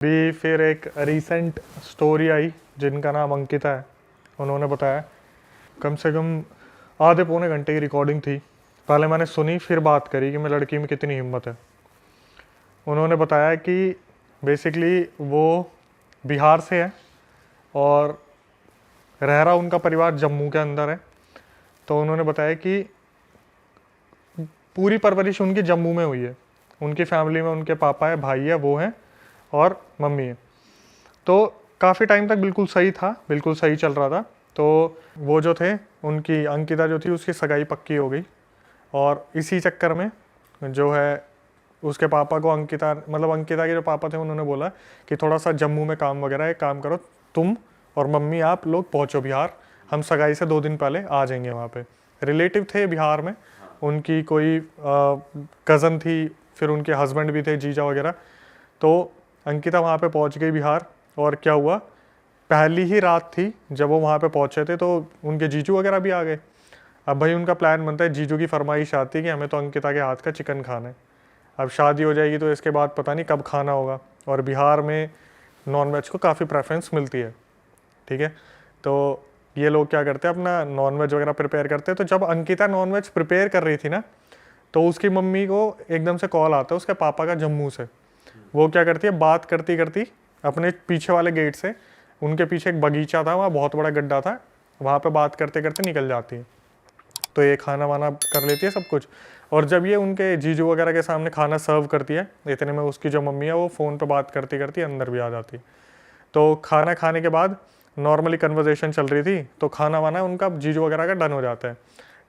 भी फिर एक रीसेंट स्टोरी आई जिनका नाम अंकिता है। उन्होंने बताया, कम से कम आधे पौने घंटे की रिकॉर्डिंग थी। पहले मैंने सुनी, फिर बात करी कि मैं लड़की में कितनी हिम्मत है। उन्होंने बताया कि बेसिकली वो बिहार से है और रह रहा उनका परिवार जम्मू के अंदर है। तो उन्होंने बताया कि पूरी परवरिश उनकी जम्मू में हुई है। उनकी फैमिली में उनके पापा है, भाई है, वो हैं और मम्मी है। तो काफ़ी टाइम तक बिल्कुल सही था, बिल्कुल सही चल रहा था। तो वो जो थे, उनकी अंकिता जो थी, उसकी सगाई पक्की हो गई। और इसी चक्कर में जो है उसके पापा को अंकिता, मतलब अंकिता के जो पापा थे, उन्होंने बोला कि थोड़ा सा जम्मू में काम वगैरह है, काम करो तुम और मम्मी, आप लोग पहुँचो बिहार, हम सगाई से 2 दिन पहले आ जाएंगे। वहाँ पे रिलेटिव थे बिहार में, उनकी कोई कज़न थी, फिर उनके हस्बैंड भी थे, जीजा वगैरह। तो अंकिता वहाँ पे पहुँच गई बिहार। और क्या हुआ, पहली ही रात थी जब वो वहाँ पे पहुँचे थे, तो उनके जीजू वगैरह भी आ गए। अब भाई उनका प्लान बनता है, जीजू की फरमाइश आती है कि हमें तो अंकिता के हाथ का चिकन खाना है। अब शादी हो जाएगी तो इसके बाद पता नहीं कब खाना होगा। और बिहार में नॉनवेज को काफ़ी प्रेफरेंस मिलती है, ठीक है। तो ये लोग क्या करते हैं, अपना नॉनवेज वगैरह प्रिपेयर करते हैं। तो जब अंकिता नॉनवेज प्रिपेयर कर रही थी ना, तो उसकी मम्मी को एकदम से कॉल आता है उसके पापा का जम्मू से। वो क्या करती है, बात करती करती अपने पीछे वाले गेट से, उनके पीछे एक बगीचा था, वहाँ बहुत बड़ा गड्ढा था, वहाँ पे बात करते करते निकल जाती है। तो ये खाना वाना कर लेती है सब कुछ। और जब ये उनके जीजू वगैरह के सामने खाना सर्व करती है, इतने में उसकी जो मम्मी है वो फ़ोन पे बात करती करती अंदर भी आ जाती है। तो खाना खाने के बाद नॉर्मली कन्वर्जेशन चल रही थी, तो खाना वाना उनका जीजू वगैरह का डन हो जाता है।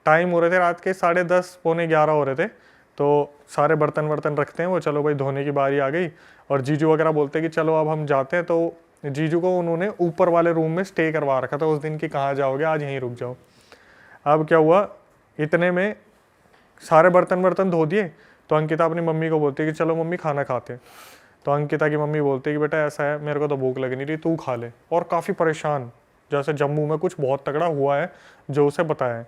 टाइम हो रहे थे रात के 10:30 पौने 11 हो रहे थे। तो सारे बर्तन वर्तन रखते हैं वो, चलो भाई धोने की बारी आ गई। और जीजू वगैरह बोलते हैं कि चलो अब हम जाते हैं। तो जीजू को उन्होंने ऊपर वाले रूम में स्टे करवा रखा था उस दिन, की कहाँ जाओगे, आज यहीं रुक जाओ। अब क्या हुआ, इतने में सारे बर्तन वर्तन धो दिए। तो अंकिता अपनी मम्मी को बोलती है कि चलो मम्मी खाना खाते हैं। तो अंकिता की मम्मी बोलती है कि बेटा ऐसा है, मेरे को तो भूख लग नहीं रही, तू खा ले। और काफ़ी परेशान, जैसे जम्मू में कुछ बहुत तगड़ा हुआ है जो उसे बताया है।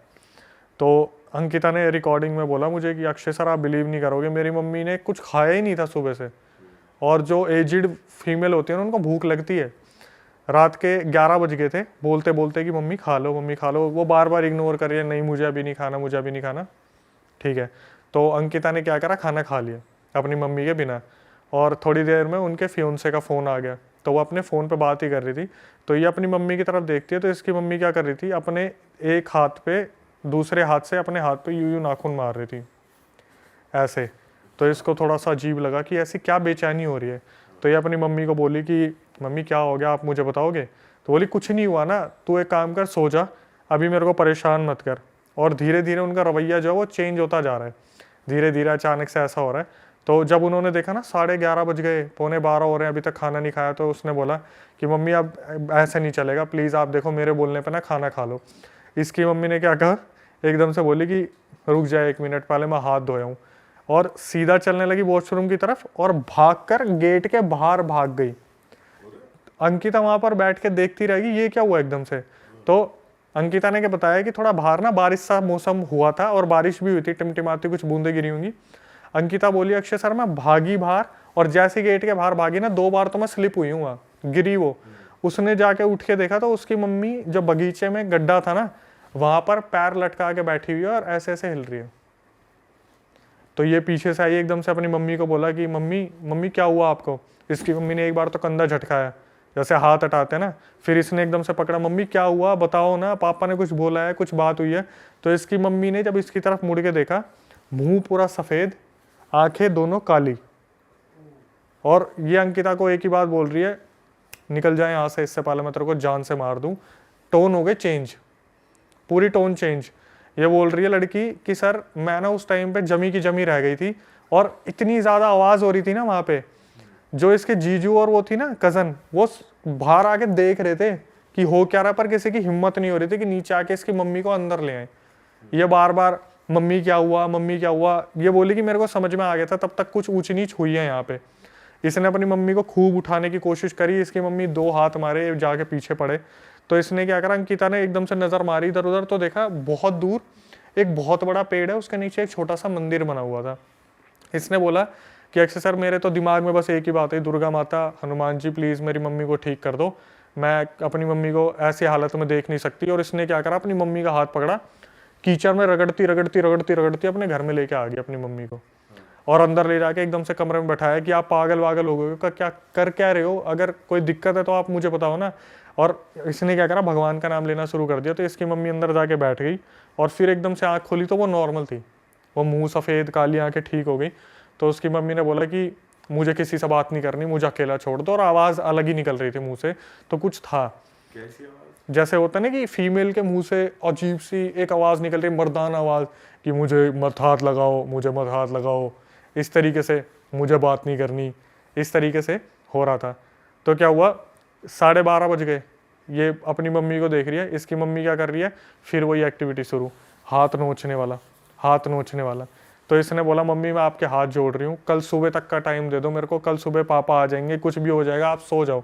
तो अंकिता ने रिकॉर्डिंग में बोला मुझे कि अक्षय सर, आप बिलीव नहीं करोगे, मेरी मम्मी ने कुछ खाया ही नहीं था सुबह से। और जो एजिड फीमेल होती है ना, उनको भूख लगती है। रात के 11 बज गए थे, बोलते बोलते कि मम्मी खा लो, मम्मी खा लो। वो बार बार इग्नोर कर रही है, नहीं मुझे अभी नहीं खाना, मुझे अभी नहीं खाना, ठीक है। तो अंकिता ने क्या करा, खाना खा लिया अपनी मम्मी के बिना। और थोड़ी देर में उनके फियोंसे का फ़ोन आ गया। तो वो अपने फ़ोन पे बात ही कर रही थी। तो ये अपनी मम्मी की तरफ देखती है, तो इसकी मम्मी क्या कर रही थी, अपने एक हाथ पे, दूसरे हाथ से अपने हाथ पे यूं यूं नाखून मार रही थी ऐसे। तो इसको थोड़ा सा अजीब लगा कि ऐसी क्या बेचैनी हो रही है। तो ये अपनी मम्मी को बोली कि मम्मी क्या हो गया, आप मुझे बताओगे। तो बोली कुछ नहीं हुआ ना, तू एक काम कर, सो जा, अभी मेरे को परेशान मत कर। और धीरे धीरे उनका रवैया जो है वो चेंज होता जा रहा है, धीरे धीरे अचानक से ऐसा हो रहा है। तो जब उन्होंने देखा ना 11:30 बज गए, पौने 12 हो रहे हैं, अभी तक खाना नहीं खाया, तो उसने बोला कि मम्मी अब ऐसे नहीं चलेगा, प्लीज़ आप देखो मेरे बोलने पे ना खाना खा लो। इसकी मम्मी ने क्या कहा, एकदम से बोली कि रुक जाए 1 मिनट, पहले मैं हाथ धोया हूँ। और सीधा चलने लगी वॉशरूम की तरफ और भागकर गेट के बाहर भाग गई। अंकिता वहां पर बैठ के देखती रहेगी ये क्या हुआ एकदम से। तो अंकिता ने क्या बताया कि थोड़ा बाहर ना बारिश सा मौसम हुआ था और बारिश भी हुई थी, टिमटिमाती कुछ बूंदें गिरी होंगी। अंकिता बोली अक्षय सर मैं भागी बाहर, और जैसे गेट के बाहर भागी ना, 2 बार तो मैं स्लिप हुई हूँ, गिरी वो। उसने जाके उठ के देखा तो उसकी मम्मी जो बगीचे में गड्ढा था ना, वहां पर पैर लटका के बैठी हुई है और ऐसे ऐसे हिल रही है। तो ये पीछे से आई, एकदम से अपनी मम्मी को बोला कि मम्मी मम्मी क्या हुआ आपको। इसकी मम्मी ने एक बार तो कंधा झटकाया, जैसे हाथ हटाते ना। फिर इसने एकदम से पकड़ा, मम्मी क्या हुआ बताओ ना, पापा ने कुछ बोला है, कुछ बात हुई है। तो इसकी मम्मी ने जब इसकी तरफ मुड़ के देखा, मुंह पूरा सफ़ेद, आंखें दोनों काली। और ये अंकिता को एक ही बात बोल रही है, निकल जाए यहाँ से, इससे पहले मैं तेरे को जान से मार दूँ। टोन हो गई चेंज, पूरी टोन चेंज। ये बोल रही है लड़की कि सर मैं ना उस टाइम पे जमी की जमी रह गई थी, और इतनी ज़्यादा आवाज़ हो रही थी ना वहाँ पे। जो इसके जीजू और वो थी ना कज़न, वो बाहर आके देख रहे थे कि हो क्या रहा, पर किसी की हिम्मत नहीं हो रही थी कि नीचे आके इसकी मम्मी को अंदर ले आए। ये बार बार मम्मी क्या हुआ, मम्मी क्या हुआ, ये बोली कि मेरे को समझ में आ गया था, तब तक कुछ ऊंच नीच हुई है यहाँ पे। इसने अपनी मम्मी को खूब उठाने की कोशिश करी, इसकी मम्मी 2 हाथ मारे, जाके पीछे पड़े। तो इसने क्या करा, अंकिता ने एकदम से नज़र मारी इधर उधर, तो देखा बहुत दूर एक बहुत बड़ा पेड़ है, उसके नीचे एक छोटा सा मंदिर बना हुआ था। इसने बोला कि अक्षय सर मेरे तो दिमाग में बस एक ही बात है, दुर्गा माता, हनुमान जी प्लीज़ मेरी मम्मी को ठीक कर दो, मैं अपनी मम्मी को ऐसी हालत में देख नहीं सकती। और इसने क्या करा, अपनी मम्मी का हाथ पकड़ा, कीचड़ में रगड़ती रगड़ती रगड़ती रगड़ती अपने घर में लेके आ गई अपनी मम्मी को, और अंदर ले जाके एकदम से कमरे में बैठाया कि आप पागल वागल हो गए, क्या कर क्या रहे हो, अगर कोई दिक्कत है तो आप मुझे बताओ ना। और इसने क्या करा, भगवान का नाम लेना शुरू कर दिया। तो इसकी मम्मी अंदर जाके बैठ गई और फिर एकदम से आँख खोली तो वो नॉर्मल थी, वो मुंह सफ़ेद, काली आँखें ठीक हो गई। तो उसकी मम्मी ने बोला कि मुझे किसी से बात नहीं करनी, मुझे अकेला छोड़ दो। और आवाज़ अलग ही निकल रही थी मुँह से, तो कुछ था। कैसी आवाज़? जैसे होता है ना कि फीमेल के मुंह से अजीब सी एक आवाज़ निकल रही, मर्दाना आवाज़, कि मुझे मत हाथ लगाओ, मुझे मत हाथ लगाओ, इस तरीके से, मुझे बात नहीं करनी, इस तरीके से हो रहा था। तो क्या हुआ, 12:30 बज गए, ये अपनी मम्मी को देख रही है, इसकी मम्मी क्या कर रही है, फिर वही एक्टिविटी शुरू, हाथ नोचने वाला, हाथ नोचने वाला। तो इसने बोला मम्मी मैं आपके हाथ जोड़ रही हूँ, कल सुबह तक का टाइम दे दो मेरे को, कल सुबह पापा आ जाएंगे, कुछ भी हो जाएगा, आप सो जाओ।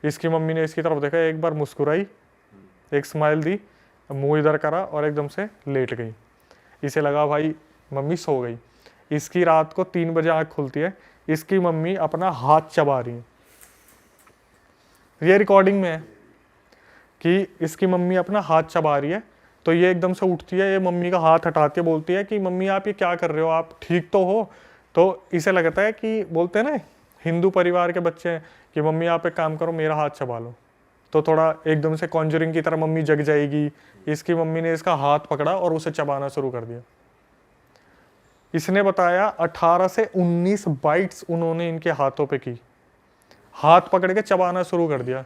इसकी मम्मी ने इसकी तरफ देखा, एक बार मुस्कुराई, एक स्माइल दी, मुंह इधर करा और एकदम से लेट गई। इसे लगा भाई मम्मी सो गई। इसकी रात को 3 बजे आँख खुलती है, इसकी मम्मी अपना हाथ चबा रही है। ये रिकॉर्डिंग में है कि इसकी मम्मी अपना हाथ चबा रही है। तो ये एकदम से उठती है, ये मम्मी का हाथ हटाती है, बोलती है कि मम्मी आप ये क्या कर रहे हो, आप ठीक तो हो। तो इसे लगता है कि बोलते हैं ना हिंदू परिवार के बच्चे हैं कि मम्मी आप एक काम करो, मेरा हाथ चबा लो। तो थोड़ा एकदम से कॉन्जरिंग की तरह मम्मी जग जाएगी। इसकी मम्मी ने इसका हाथ पकड़ा और उसे चबाना शुरू कर दिया। इसने बताया 18 से 19 बाइट्स उन्होंने इनके हाथों पे की, हाथ पकड़ के चबाना शुरू कर दिया।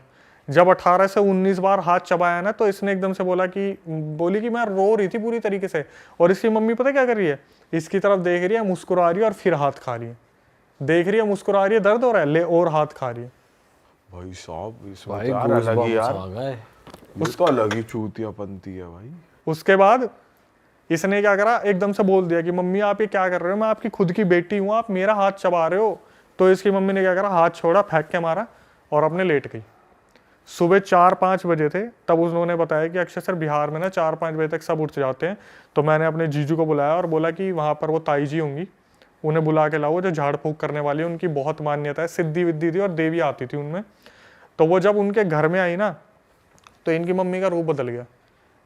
जब 18 से 19 बार हाथ चबाया ना, तो इसने एकदम से बोली कि मैं रो रही थी पूरी तरीके से। और इसकी मम्मी पता क्या कर रही है, इसकी तरफ देख रही है, मुस्कुरा रही है और फिर हाथ खा रही है, देख रही है, मुस्कुरा रही है, दर्द हो रहा है, ले और हाथ खा रही है। भाई साहब इसमें भाई तो यार अलग ही यार, आ गए। उसको अलग ही चूतियापंती है भाई। उसके बाद इसने क्या करा, एकदम से बोल दिया कि मम्मी आप ये क्या कर रहे हो, मैं आपकी खुद की बेटी हूँ, आप मेरा हाथ चबा रहे हो। तो इसकी मम्मी ने क्या करा, हाथ छोड़ा, फेंक के मारा और अपने लेट गई। सुबह 4-5 बजे थे, तब उन्होंने बताया कि अक्षय सर बिहार में ना 4-5 बजे तक सब उठ जाते हैं। तो मैंने अपने जीजू को बुलाया और बोला कि वहाँ पर वो ताई जी होंगी, उन्हें बुला के लाओ, जो झाड़ फूक करने वाली है, उनकी बहुत मान्यता है, सिद्धि विद्धि थी और देवी आती थी उनमें। तो वो जब उनके घर में आई ना, तो इनकी मम्मी का रूप बदल गया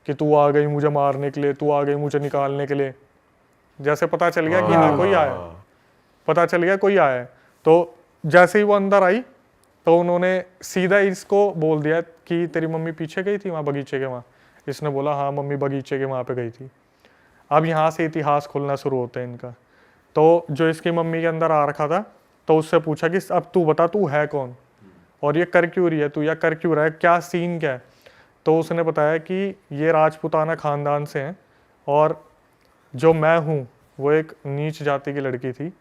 कि तू आ गई मुझे मारने के लिए, तू आ गई मुझे निकालने के लिए। जैसे पता चल गया कि हाँ कोई आया, पता चल गया कोई आया है। तो जैसे ही वो अंदर आई, तो उन्होंने सीधा इसको बोल दिया कि तेरी मम्मी पीछे गई थी वहाँ बगीचे के वहाँ। इसने बोला हाँ मम्मी बगीचे के वहाँ पे गई थी। अब यहाँ से इतिहास खुलना शुरू होता है इनका। तो जो इसकी मम्मी के अंदर आ रखा था, तो उससे पूछा कि अब तू बता तू है कौन और ये कर क्यों रही है तू, या कर क्यों रहा है, क्या सीन क्या है। तो उसने बताया कि ये राजपूताना ख़ानदान से हैं और जो मैं हूँ वो एक नीच जाति की लड़की थी।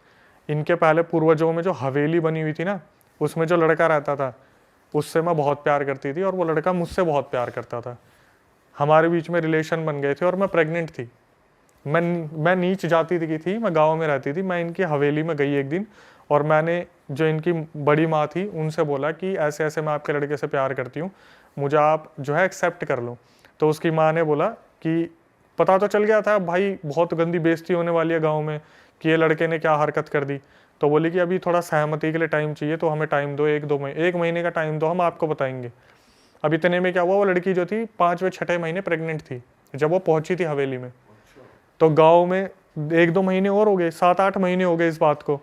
इनके पहले पूर्वजों में जो हवेली बनी हुई थी ना, उसमें जो लड़का रहता था उससे मैं बहुत प्यार करती थी और वो लड़का मुझसे बहुत प्यार करता था। हमारे बीच में रिलेशन बन गए थे और मैं प्रेग्नेंट थी। मैं नीच जाति की थी, मैं गांव में रहती थी। मैं इनकी हवेली में गई एक दिन और मैंने जो इनकी बड़ी माँ थी उनसे बोला कि ऐसे ऐसे मैं आपके लड़के से प्यार करती हूँ, मुझे आप जो है एक्सेप्ट कर लो। तो उसकी माँ ने बोला कि पता तो चल गया था भाई, बहुत गंदी बेइज्जती होने वाली है गाँव में कि ये लड़के ने क्या हरकत कर दी। तो बोली कि अभी थोड़ा सहमति के लिए टाइम चाहिए, तो हमें टाइम दो, 1 महीने का टाइम दो, हम आपको बताएंगे। अब इतने में क्या हुआ, वो लड़की जो थी 5वें-6ठे महीने प्रेग्नेंट थी जब वो पहुंची थी हवेली में। तो गांव में 1-2 महीने और हो गए, 7-8 महीने हो गए इस बात को।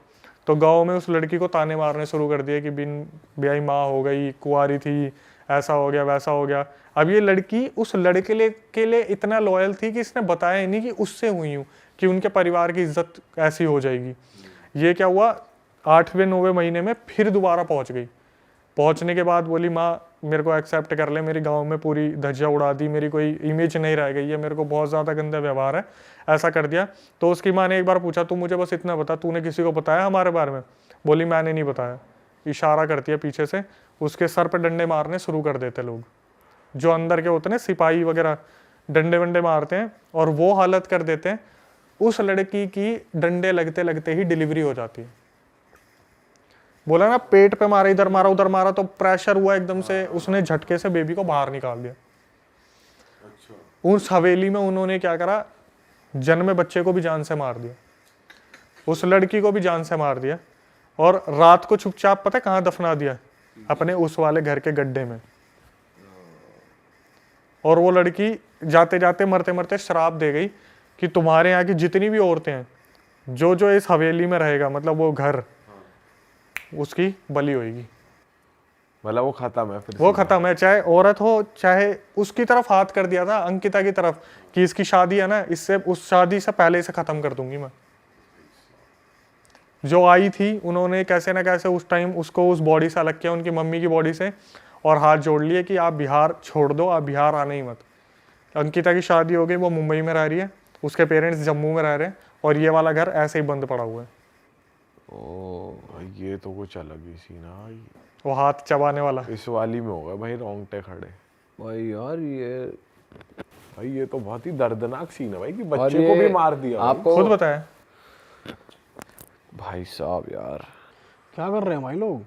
तो गांव में उस लड़की को ताने मारने शुरू कर दिए कि बिन ब्याही माँ हो गई, कुंवारी थी, ऐसा हो गया वैसा हो गया। अब ये लड़की उस लड़के के लिए इतना लॉयल थी कि इसने बताया ही नहीं कि उससे हुई हूँ, कि उनके परिवार की इज्जत ऐसी हो जाएगी। ये क्या हुआ, 8वें-9वें महीने में फिर दोबारा पहुंच गई। पहुंचने के बाद बोली माँ मेरे को एक्सेप्ट कर ले, मेरी गांव में पूरी धज्जियाँ उड़ा दी, मेरी कोई इमेज नहीं रह गई है, मेरे को बहुत ज़्यादा गंदा व्यवहार है, ऐसा कर दिया। तो उसकी माँ ने एक बार पूछा तू मुझे बस इतना बता, तूने किसी को बताया हमारे बारे में? बोली मैंने नहीं बताया। इशारा करती है पीछे से, उसके सर पर डंडे मारने शुरू कर देते लोग, जो अंदर के होते हैं सिपाही वगैरह, डंडे वंडे मारते हैं और वो हालत कर देते हैं। उस लड़की की डंडे लगते लगते ही डिलीवरी हो जाती है। बोला ना पेट पे मारा, इधर मारा उधर मारा, तो प्रेशर हुआ एकदम से, उसने झटके से बेबी को बाहर निकाल दिया। उस हवेली में उन्होंने क्या करा, जन्मे बच्चे को भी जान से मार दिया, उस लड़की को भी जान से मार दिया। और रात को चुपचाप पता है कहाँ दफना दिया, अपने उस वाले घर के गड्ढे में। और वो लड़की जाते जाते मरते मरते श्राप दे गई कि तुम्हारे यहाँ की जितनी भी औरतें हैं, जो जो इस हवेली में रहेगा, मतलब वो घर, उसकी बलि होगी। मतलब वो खत्म है फिर वो सीधा। खत्म है, चाहे औरत हो चाहे। उसकी तरफ हाथ कर दिया था, अंकिता की तरफ, कि इसकी शादी है ना, इससे उस शादी से पहले इसे खत्म कर दूंगी मैं। जो आई थी उन्होंने कैसे ना कैसे उस टाइम उसको उस बॉडी से अलग किया, उनकी मम्मी की बॉडी से, और हाथ जोड़ लिए कि आप बिहार छोड़ दो, आप बिहार आने ही मत। अंकिता की शादी हो गई, वो मुंबई में रह रही है, उसके पेरेंट्स जम्मू में रह रहे हैं, और ये वाला घर ऐसे ही बंद पड़ा हुआ है। ओ भाई ये तो कुछ अलग ही सीन है भाई। वो हाथ चबाने वाला। इस वाली में होगा भाई रोंगटे खड़े। भाई यार ये तो बहुत ही दर्दनाक सीन है भाई कि और बच्चे को भी मार दिया भाई। आपको खुद बताया। भाई साहब यार क्या कर रहे हैं भाई लोग,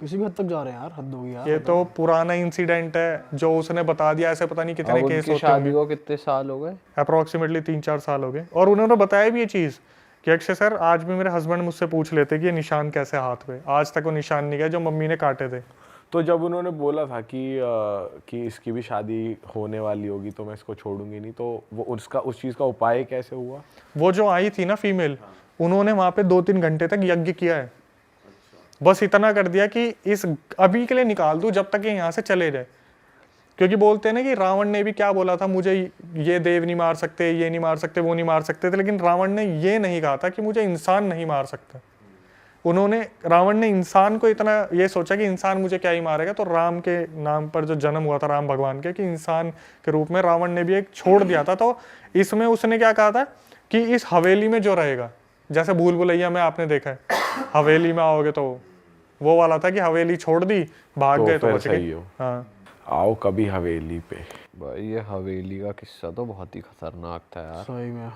किसी भी हद तक जा रहे हैं यार, हद होगी यार। ये तो पुराना इंसिडेंट है जो उसने बता दिया, ऐसे पता नहीं कितने अब केस उनकी होते शादी होंगे। को कितने साल हो गए? अप्रोक्सीमेटली 3-4 साल हो गए। और उन्होंने बताया भी ये चीज़ कि अक्षय सर, आज भी मेरे हस्बैंड मुझसे पूछ लेते कि ये निशान कैसे हाथ पे, आज तक वो निशान नहीं गया जो मम्मी ने काटे थे। तो जब उन्होंने बोला था कि इसकी भी शादी होने वाली होगी तो मैं इसको छोड़ूंगी नहीं, तो वो उसका उस चीज़ का उपाय कैसे हुआ? वो जो आई थी ना फीमेल, उन्होंने वहां पे 2-3 घंटे तक यज्ञ किया है। बस इतना कर दिया कि इस अभी के लिए निकाल दूं जब तक ये यहाँ से चले जाए। क्योंकि बोलते हैं ना कि रावण ने भी क्या बोला था, मुझे ये देव नहीं मार सकते, ये नहीं मार सकते, वो नहीं मार सकते थे, लेकिन रावण ने ये नहीं कहा था कि मुझे इंसान नहीं मार सकते। रावण ने इंसान को इतना ये सोचा कि इंसान मुझे क्या ही मारेगा, तो राम के नाम पर जो जन्म हुआ था राम भगवान के, कि इंसान के रूप में रावण ने भी एक छोड़ दिया था। तो इसमें उसने क्या कहा था कि इस हवेली में जो रहेगा, जैसे भूल भुलैया में आपने देखा है, हवेली में आओगे तो वो वाला था कि हवेली छोड़ दी, भाग तो गए तो फिर बच सही गए। हो। हाँ, आओ कभी हवेली पे। भाई ये हवेली का किस्सा तो बहुत ही खतरनाक था यार। सही में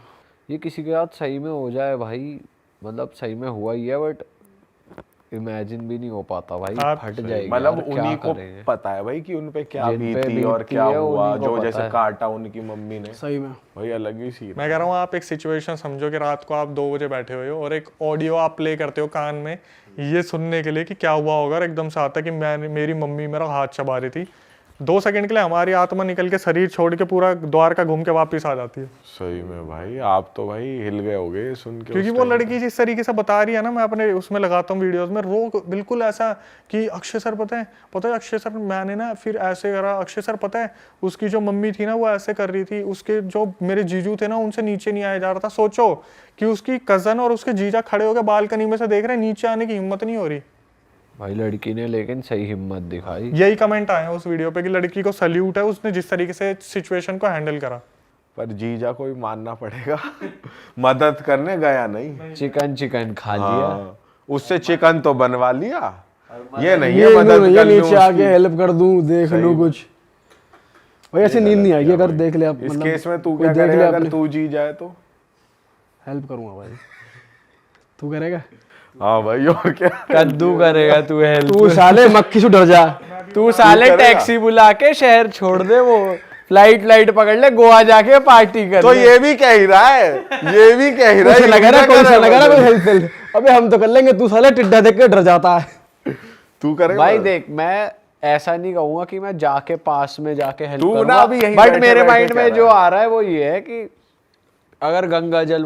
ये किसी के साथ सही में हो जाए भाई, मतलब सही में हुआ ही है, बट इमेजिन भी नहीं हो पाता भाई, आप- फट जाएगी मतलब यार, क्या उन्हीं को करेंगे? पता है भाई कि उन पे क्या जिन पे बीती और बीती क्या है, हुआ, उन्हीं को जो पता जैसे है। काटा उनकी मम्मी ने। सही में भाई अलग ही सीन। मैं कह रहा हूँ आप एक सिचुएशन समझो कि रात को आप 2 बजे बैठे हुए हो और एक ऑडियो आप प्ले करते हो कान में, ये सुनने के लिए कि क्या हुआ होगा, और एकदम से आता है कि मेरी मम्मी मेरा हाथ चबा रही थी। 2 सेकंड के लिए हमारी आत्मा निकल के शरीर छोड़ के पूरा द्वारका घूम के वापस आ जाती है। सही में भाई आप तो भाई हिल गए होगे सुन के। क्योंकि उस वो time। लड़की जिस तरीके से बता रही है ना, मैं अपने उसमें लगाता हूँ वीडियोस में, रो बिल्कुल ऐसा कि अक्षय सर पता है अक्षय सर मैंने ना फिर ऐसे करा, अक्षय सर पता है उसकी जो मम्मी थी ना वो ऐसे कर रही थी, उसके जो मेरे जीजू थे ना उनसे नीचे नहीं आया जा रहा था। सोचो कि उसकी कजन और उसके जीजा खड़े होकर बालकनी में से देख रहे हैं, नीचे आने की हिम्मत नहीं हो रही। भाई लड़की ने लेकिन सही हिम्मत दिखाई। यही कमेंट आए हैं उस वीडियो पे कि लड़की को सल्यूट है, उसने जिस तरीके से सिचुएशन को हैंडल करा। पर जीजा को भी मानना पड़ेगा मदद करने गया नहीं। चिकन खा लिया। हाँ, उससे चिकन तो बनवा लिया, ये नहीं ये है मदद ये कर लूं नीचे आके उसकी। हेल्प कर दूं, देख लूं कुछ। भाई ऐसे नींद नहीं आएगी अगर देख ले आप, इस मतलब केस में तू कोई क्या देख ले करेगा अगर आपने। तू जी जाए तो? हेल्प करूंगा भाई, तू करेगा? हाँ भाई और क्या। कद्दू करेगा तू हेल्प? तू साले मक्खी से डर जा। तू साले करेगा? टैक्सी बुला के शहर छोड़ दे, वो फ्लाइट पकड़ ले, गोवा जाके पार्टी कर तो ले। ये भी कह ही रहा है, ये भी कह ही रहा कुछ है। लगा ना, ये कुछ क्या लगा ना, कर कोई रहा है? हेल्प। अबे हम तो कर लेंगे, तू साले टिड्डा देख के डर जाता है। तू करेगा भाई देख, मैं ऐसा नहीं कहूंगा कि मैं जाके पास में जाके हेल्प तू ना करूंगा, अभी यहीं बट बैठे मेरे बैठे माइंड कह में रहा जो है। आ रहा है वो ये है कि अगर गंगा जल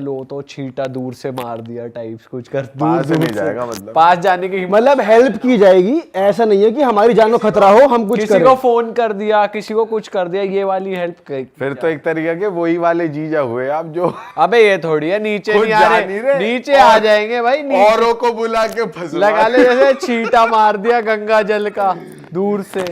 हो तो छींटा दूर से मार दिया टाइप्स कुछ कर, दूर पास से दूर नहीं से जाएगा मतलब। पास जाने की हिम्मत। मतलब हेल्प की जाएगी, ऐसा नहीं है कि हमारी जान को खतरा हो हम कुछ किसी करें। को फोन कर दिया, किसी को कुछ कर दिया, ये वाली हेल्प कर। फिर तो एक तरीके के वही वाले जीजा हुए आप जो अबे ये थोड़ी है नीचे खुद नहीं आ जा नहीं रहे, रहे, नीचे आ जाएंगे भाई, नीचे औरों को बुला के फंसवा लगा ले, जैसे छींटा मार दिया गंगा जल का दूर से।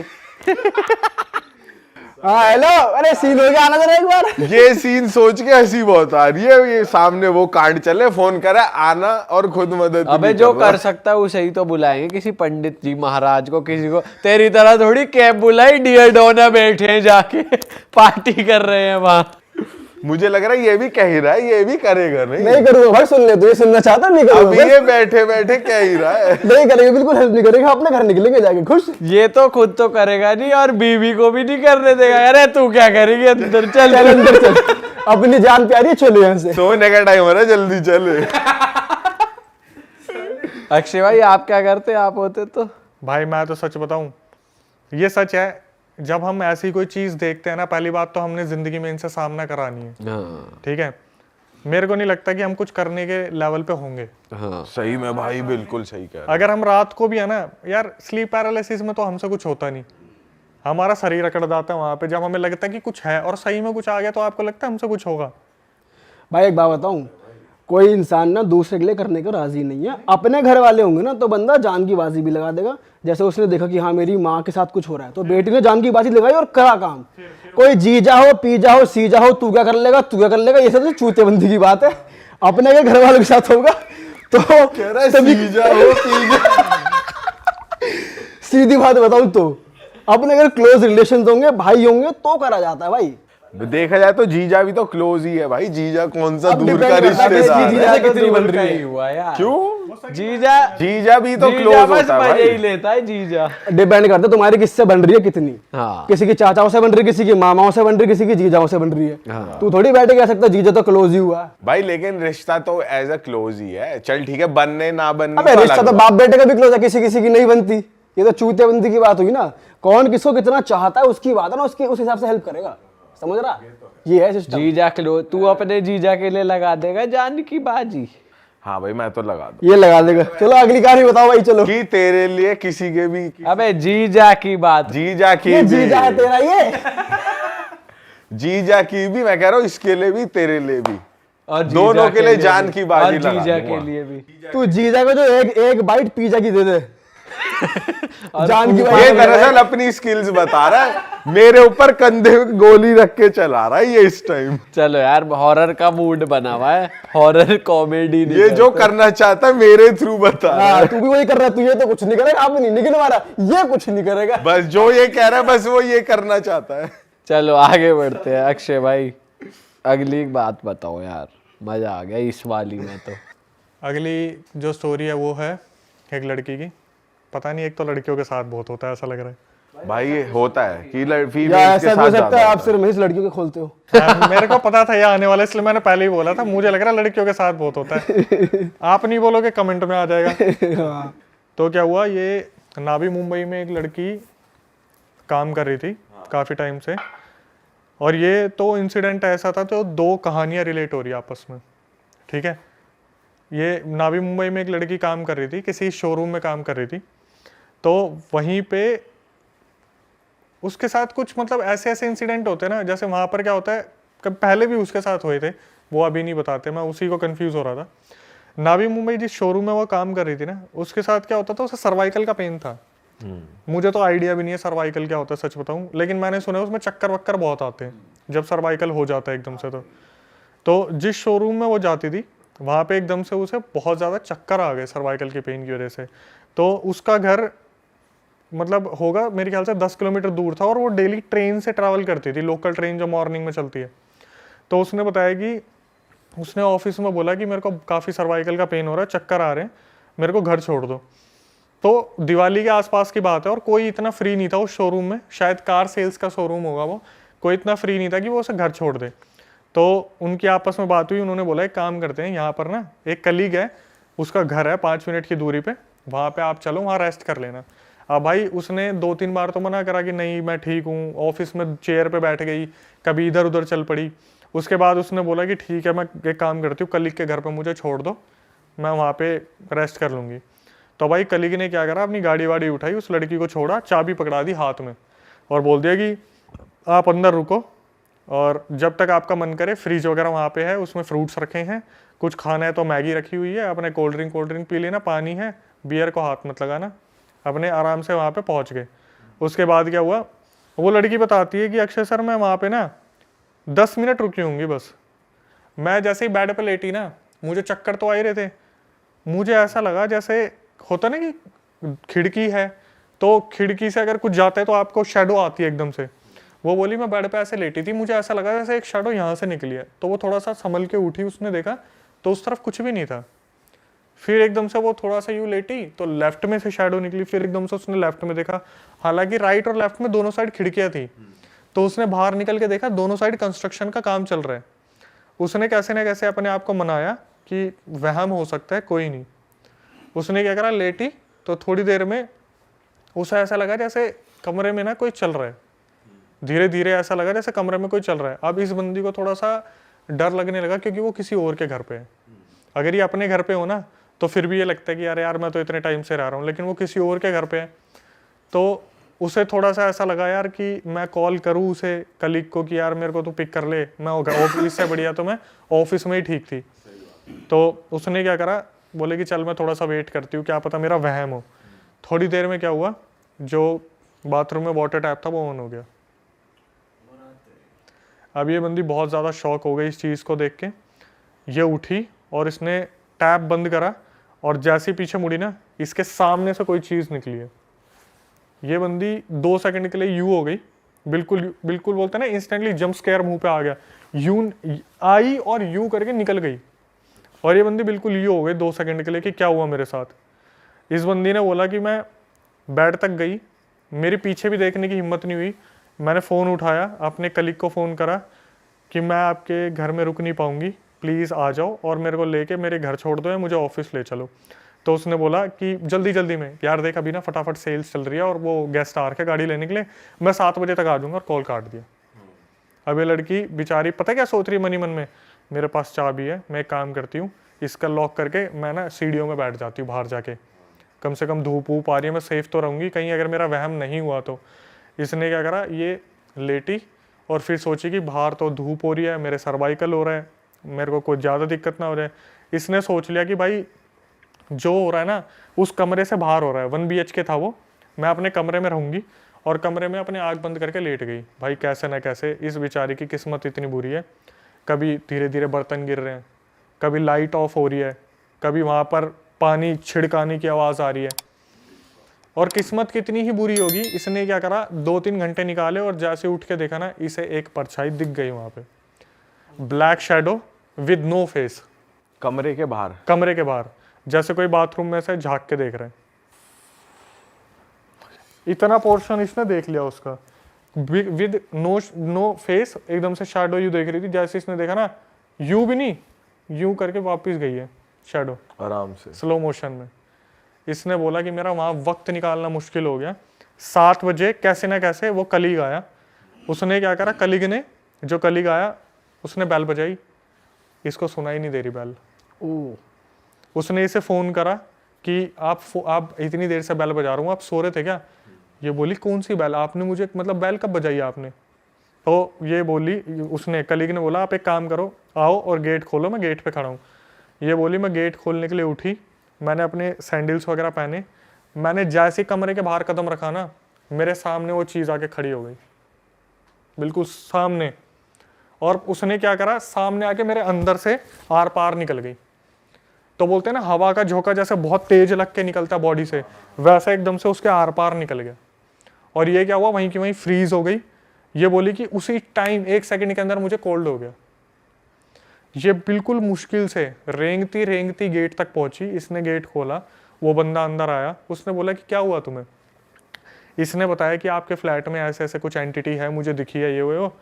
हाँ हेलो, अरे सीन हो गया, आना जरा एक बार। ये सीन सोच के हंसी बहुत आ रही है। ये सामने वो कांड चले, फोन करे आना और खुद मदद अबे नहीं जो कर रहा। कर सकता है उसे ही तो बुलाएंगे, किसी पंडित जी महाराज को, किसी को। तेरी तरह थोड़ी कैब बुलाई, डियर डोना बैठे हैं जाके पार्टी कर रहे हैं वहां। मुझे लग रहा है ये भी कह ही रहा है, ये भी करेगा नहीं। नहीं करूंगा भाई, सुन ले, तू ये सुनना चाहता नहीं करूंगा अभी बस। ये बैठे बैठे कह ही रहा है। नहीं करेगा, बिल्कुल हेल्प नहीं करेगा, अपने घर निकलेंगे जाके खुश। ये तो खुद तो करेगा नहीं और बीवी को भी नहीं करने देगा। अरे तू क्या करेगी, अंदर चल। चल अंदर चल, अपनी जान प्यारी है, चलो यहाँ से। सोने का टाइम हो रहा है, जल्दी चले। अक्षय भाई आप क्या करते आप होते तो? भाई मैं तो सच बताऊं, ये सच है, जब हम ऐसी कोई चीज देखते हैं ना, पहली बात तो हमने जिंदगी में इनसे सामना करानी है, हाँ ठीक है। मेरे को नहीं लगता कि हम कुछ करने के लेवल पे होंगे। हाँ सही में भाई, बिल्कुल सही कह रहे अगर हम रात को भी है ना यार, स्लीप पैरालिसिस में तो हमसे कुछ होता नहीं, हमारा शरीर अकड़ जाता है वहां पे। जब हमें लगता है कि कुछ है और सही में कुछ आ गया, तो आपको लगता है हमसे कुछ होगा? भाई एक बात बताऊं, कोई इंसान ना दूसरे के लिए करने को राजी नहीं है। अपने घर वाले होंगे ना तो बंदा जान की बाजी भी लगा देगा। जैसे उसने देखा कि हाँ मेरी माँ के साथ कुछ हो रहा है, तो बेटी ने जान की बाजी लगाई और करा काम। कोई जीजा हो, पीजा हो, सीजा हो, तू क्या कर लेगा, तू क्या कर लेगा, ये सब तो चूतेबंदी की बात है। अपने के घर वालों के साथ होगा तो सीधी बात बताऊं तो अपने अगर क्लोज रिलेशन होंगे, भाई होंगे, तो करा जाता है भाई। देखा जाए तो जीजा भी तो क्लोज ही है भाई। जीजा कौन सा अब दूर depend का करता है रिश्तेदार इसकी है? जीजा कितनी बन रही का ही है। हुआ यार। क्यों? जीजा जीजा भी तो जीजा क्लोज बस होता है मजे ही भाई। लेता है जीजा। डिपेंड करता है तुम्हारी किससे बन रही है कितनी। हाँ किसी की चाचाओं से बन रही है, किसी की मामाओं से बन रही है, किसी की जीजाओं से बन रही है। हाँ। तू थोड़ी बैठे कह सकता जीजा तो क्लोज ही हुआ है। भाई लेकिन रिश्ता तो एज अ क्लोज ही है। चल ठीक है, बनने ना बनने अबे तो रिश्ता अलग तो बात। बाप बेटे का भी क्लोज है, किसी किसी की नहीं बनती। ये तो चूतेबंदी की बात हुई ना। कौन किसको कितना चाहता है उसकी बात है ना, उसकी उस हिसाब से हेल्प करेगा। समझ रहा? ये है सिस्टम। जीजा क्लोज, तू अपने जीजा के लिए लगा देगा जान की बाजी। हाँ भाई मैं तो लगा दूं ये लगा देगा। चलो अगली कहानी बताओ भाई, चलो। कि तेरे लिए किसी के भी अबे जीजा की बात। जीजा की ये भी जीजा है तेरा ये। जीजा की भी मैं कह रहा हूँ, इसके लिए भी तेरे लिए भी, और जीजा दोनों के लिए जान भी। की बाजी और लगा जीजा दूंगा। के लिए भी। तू जीजा को जो एक बाइट पिज्जा की दे दे। जान की ये बात दरअसल अपनी स्किल्स बता रहा है, मेरे ऊपर कंधे में गोली रख के चला रहा है ये इस टाइम। चलो यार हॉरर का मूड बना हुआ है, हॉरर कॉमेडी। ये जो करना चाहता है मेरे थ्रू बता रहा है। हाँ, तू भी वही कर रहा है। तू ये तो कुछ नहीं करेगा, आप नहीं निकल मारा, ये कुछ नहीं करेगा। बस जो ये कह रहा है बस वो ये करना चाहता है। चलो आगे बढ़ते हैं। अक्षय भाई अगली बात बताओ यार, मजा आ गया इस वाली में तो। अगली जो स्टोरी है वो है एक लड़की की। पता नहीं, एक तो लड़कियों के साथ बहुत होता है ऐसा लग रहा है। भाई ये होता है कि फीमेल या के ऐसा भी साथ हो सकता ज्यादा है आप होता है। सिर्फ हमेशा लड़कियों के खोलते हो। मेरे को पता था ये आने वाला, इसलिए मैंने पहले ही बोला था। मुझे लग रहा है लड़कियों के साथ बहुत होता है। आप नहीं बोलोगे कमेंट में आ जाएगा। तो क्या हुआ, ये नावी मुंबई में एक लड़की काम कर रही थी काफ़ी टाइम से, और ये तो इंसिडेंट ऐसा था तो दो कहानियाँ रिलेट हो रही है आपस में, ठीक है। ये नावी मुंबई में एक लड़की काम कर रही थी, किसी शोरूम में काम कर रही थी। तो वहीं पे उसके साथ कुछ मतलब ऐसे ऐसे इंसिडेंट होते हैं ना, जैसे वहाँ पर क्या होता है, कब पहले भी उसके साथ हुए थे, वो अभी नहीं बताते, मैं उसी को कंफ्यूज हो रहा था। नावी मुंबई जिस शोरूम में वो काम कर रही थी ना, उसके साथ क्या होता था, उसे सर्वाइकल का पेन था। मुझे तो आइडिया भी नहीं है सर्वाइकल क्या होता है सच बताऊं, लेकिन मैंने सुना है उसमें चक्कर वक्कर बहुत आते हैं जब सर्वाइकल हो जाता है एकदम से। तो जिस शोरूम में वो जाती थी वहाँ पे एकदम से उसे बहुत ज़्यादा चक्कर आ गए सर्वाइकल के पेन की वजह से। तो उसका घर मतलब होगा मेरे ख्याल से 10 किलोमीटर दूर था, और वो डेली ट्रेन से ट्रैवल करती थी, लोकल ट्रेन जो मॉर्निंग में चलती है। तो उसने बताया कि उसने ऑफिस में बोला कि मेरे को काफ़ी सर्वाइकल का पेन हो रहा है, चक्कर आ रहे हैं, मेरे को घर छोड़ दो। तो दिवाली के आसपास की बात है, और कोई इतना फ्री नहीं था उस शोरूम में, शायद कार सेल्स का शोरूम होगा वो, कोई इतना फ्री नहीं था कि वो उसे घर छोड़ दे। तो उनकी आपस में बात हुई, उन्होंने बोला एक काम करते हैं, यहाँ पर ना एक कलीग है, उसका घर है 5 मिनट की दूरी पे, वहाँ पे आप चलो, वहाँ रेस्ट कर लेना। अब भाई उसने 2-3 बार तो मना करा कि नहीं मैं ठीक हूँ, ऑफिस में चेयर पे बैठ गई, कभी इधर उधर चल पड़ी। उसके बाद उसने बोला कि ठीक है मैं एक काम करती हूँ, कलीग के घर पर मुझे छोड़ दो, मैं वहाँ पे रेस्ट कर लूँगी। तो भाई कलीग ने क्या करा, अपनी गाड़ी वाड़ी उठाई, उस लड़की को छोड़ा, चाबी पकड़ा दी हाथ में, और बोल दिया कि आप अंदर रुको, और जब तक आपका मन करे, फ्रिज वगैरह वहाँ पे है, उसमें फ्रूट्स रखे हैं, कुछ खाना है तो मैगी रखी हुई है, अपने कोल्ड ड्रिंक पी लेना, पानी है, बियर को हाथ मत लगाना। अपने आराम से वहाँ पे पहुँच गए। उसके बाद क्या हुआ, वो लड़की बताती है कि अक्षय सर मैं वहाँ पे ना 10 मिनट रुकी होंगी बस। मैं जैसे ही बेड पे लेटी ना, मुझे चक्कर तो आ ही रहे थे, मुझे ऐसा लगा जैसे होता ना कि खिड़की है, तो खिड़की से अगर कुछ जाता है तो आपको शेडो आती है एकदम से। वो बोली मैं बेड पे ऐसे लेटी थी, मुझे ऐसा लगा जैसे एक शेडो यहाँ से निकली है। तो वो थोड़ा सा संभल के उठी, उसने देखा तो उस तरफ कुछ भी नहीं था। फिर एकदम से वो थोड़ा सा यूँ लेटी तो लेफ्ट में से शेडो निकली, फिर एकदम से उसने लेफ्ट में देखा, हालांकि राइट और लेफ्ट में दोनों साइड खिड़कियाँ थी। तो उसने बाहर निकल के देखा दोनों साइड कंस्ट्रक्शन का काम चल रहा है। उसने कैसे ना कैसे अपने आप को मनाया कि वहम हो सकता है, कोई नहीं। उसने क्या करा, लेटी तो थोड़ी देर में उसे ऐसा लगा जैसे कमरे में ना कोई चल रहा है, धीरे धीरे ऐसा लगा जैसे कमरे में कोई चल रहा है। अब इस बंदी को थोड़ा सा डर लगने लगा क्योंकि वो किसी और के घर पे है। अगर ये अपने घर पे हो ना तो फिर भी ये लगता है कि यार मैं तो इतने टाइम से रह रहा हूँ, लेकिन वो किसी और के घर पे है। तो उसे थोड़ा सा ऐसा लगा यार कि मैं कॉल करूँ उसे कलीग को कि यार मेरे को तो पिक कर ले, मैं ऑफिस से बढ़िया तो मैं ऑफिस में ही ठीक थी। तो उसने क्या करा, बोले कि चल मैं थोड़ा सा वेट करती हूँ, क्या पता मेरा वहम हो। थोड़ी देर में क्या हुआ, जो बाथरूम में वाटर टैप था वो ऑन हो गया। अब ये बंदी बहुत ज़्यादा शॉक हो गई इस चीज़ को देख के। ये उठी और इसने टैप बंद करा और जैसे ही पीछे मुड़ी ना, इसके सामने से कोई चीज़ निकली है। ये बंदी 2 सेकंड के लिए यू हो गई, बिल्कुल बिल्कुल बोलते हैं ना इंस्टेंटली जंप स्केयर मुंह पे आ गया, यू आई और यू करके निकल गई। और ये बंदी बिल्कुल यू हो गई 2 सेकंड के लिए कि क्या हुआ मेरे साथ। इस बंदी ने बोला कि मैं बेड तक गई, मेरे पीछे भी देखने की हिम्मत नहीं हुई। मैंने फ़ोन उठाया, अपने कलीग को फ़ोन करा कि मैं आपके घर में रुक नहीं पाऊंगी, प्लीज़ आ जाओ और मेरे को लेके मेरे घर छोड़ दो या मुझे ऑफिस ले चलो। तो उसने बोला कि जल्दी जल्दी में, यार देख अभी ना फटाफट सेल्स चल रही है और वो गेस्ट आ रखे गाड़ी लेने के लिए, मैं 7 बजे तक आ जाऊँगा, और कॉल काट दिया। अब ये लड़की बेचारी पता क्या सोच रही है मनी मन में, मेरे पास चाबी है, मैं एक काम करती हूँ, इसका लॉक करके मैं ना सीढ़ियों में बैठ जाती हूँ बाहर जाके, कम से कम धूप वूप आ रही है, मैं सेफ तो रहूँगी, कहीं अगर मेरा वहम नहीं हुआ तो। इसने क्या करा, ये लेटी और फिर सोची कि बाहर तो धूप हो रही है, मेरे सर्वाइकल हो रहा है, मेरे को कोई ज़्यादा दिक्कत ना हो जाए। इसने सोच लिया कि भाई जो हो रहा है ना उस कमरे से बाहर हो रहा है, 1 BHK था वो, मैं अपने कमरे में रहूँगी, और कमरे में अपने आँख बंद करके लेट गई। भाई कैसे ना कैसे इस बेचारी की किस्मत इतनी बुरी है, कभी धीरे धीरे बर्तन गिर रहे हैं, कभी लाइट ऑफ हो रही है, कभी वहाँ पर पानी छिड़काने की आवाज़ आ रही है। और किस्मत कितनी ही बुरी होगी, इसने क्या करा, 2-3 घंटे निकाले और जैसे उठ के देखा ना, इसे एक परछाई दिख गई वहाँ पे, black shadow with no face, कमरे के बाहर, कमरे के बाहर, जैसे कोई बाथरूम में से झांक के देख रहे हैं। इतना पोर्शन इसने देख लिया उसका, विद नो फेस, एकदम से शैडो यू देख रही थी। जैसे इसने देखा ना, यू भी नहीं, यू करके वापस गई है शैडो आराम से स्लो मोशन में। इसने बोला कि मेरा वहाँ वक्त निकालना मुश्किल हो गया। 7 बजे कैसे ना कैसे वो कलीग आया, उसने क्या करा, कलीग ने, जो कलीग आया उसने बेल बजाई, इसको सुनाई नहीं दे रही बेल। उसने इसे फ़ोन करा कि आप इतनी देर से बेल बजा रहा हूँ, आप सो रहे थे क्या? ये बोली कौन सी बेल, आपने मुझे मतलब बेल कब बजाई आपने? तो ये बोली, उसने कलीग ने बोला आप एक काम करो, आओ और गेट खोलो, मैं गेट पे खड़ा हूँ। ये बोली मैं गेट खोलने के लिए उठी, मैंने अपने सैंडल्स वगैरह पहने, मैंने जैसे कमरे के बाहर कदम रखा ना, मेरे सामने वो चीज़ आके खड़ी हो गई, बिल्कुल सामने। और उसने क्या करा, सामने आके मेरे अंदर से आर पार निकल गई। तो बोलते हैं ना हवा का झोंका जैसे बहुत तेज लग के निकलता है बॉडी से, वैसा एकदम से उसके आर पार निकल गया। और ये क्या हुआ, वहीं की वहीं फ्रीज हो गई। ये बोली कि उसी टाइम 1 सेकंड के अंदर मुझे कोल्ड हो गया। ये बिल्कुल मुश्किल से रेंगती रेंगती गेट तक पहुंची। इसने गेट खोला, वो बंदा अंदर आया, उसने बोला कि क्या हुआ तुम्हें? इसने बताया कि आपके फ्लैट में ऐसे ऐसे कुछ एंटिटी है, मुझे दिखी है, ये वो।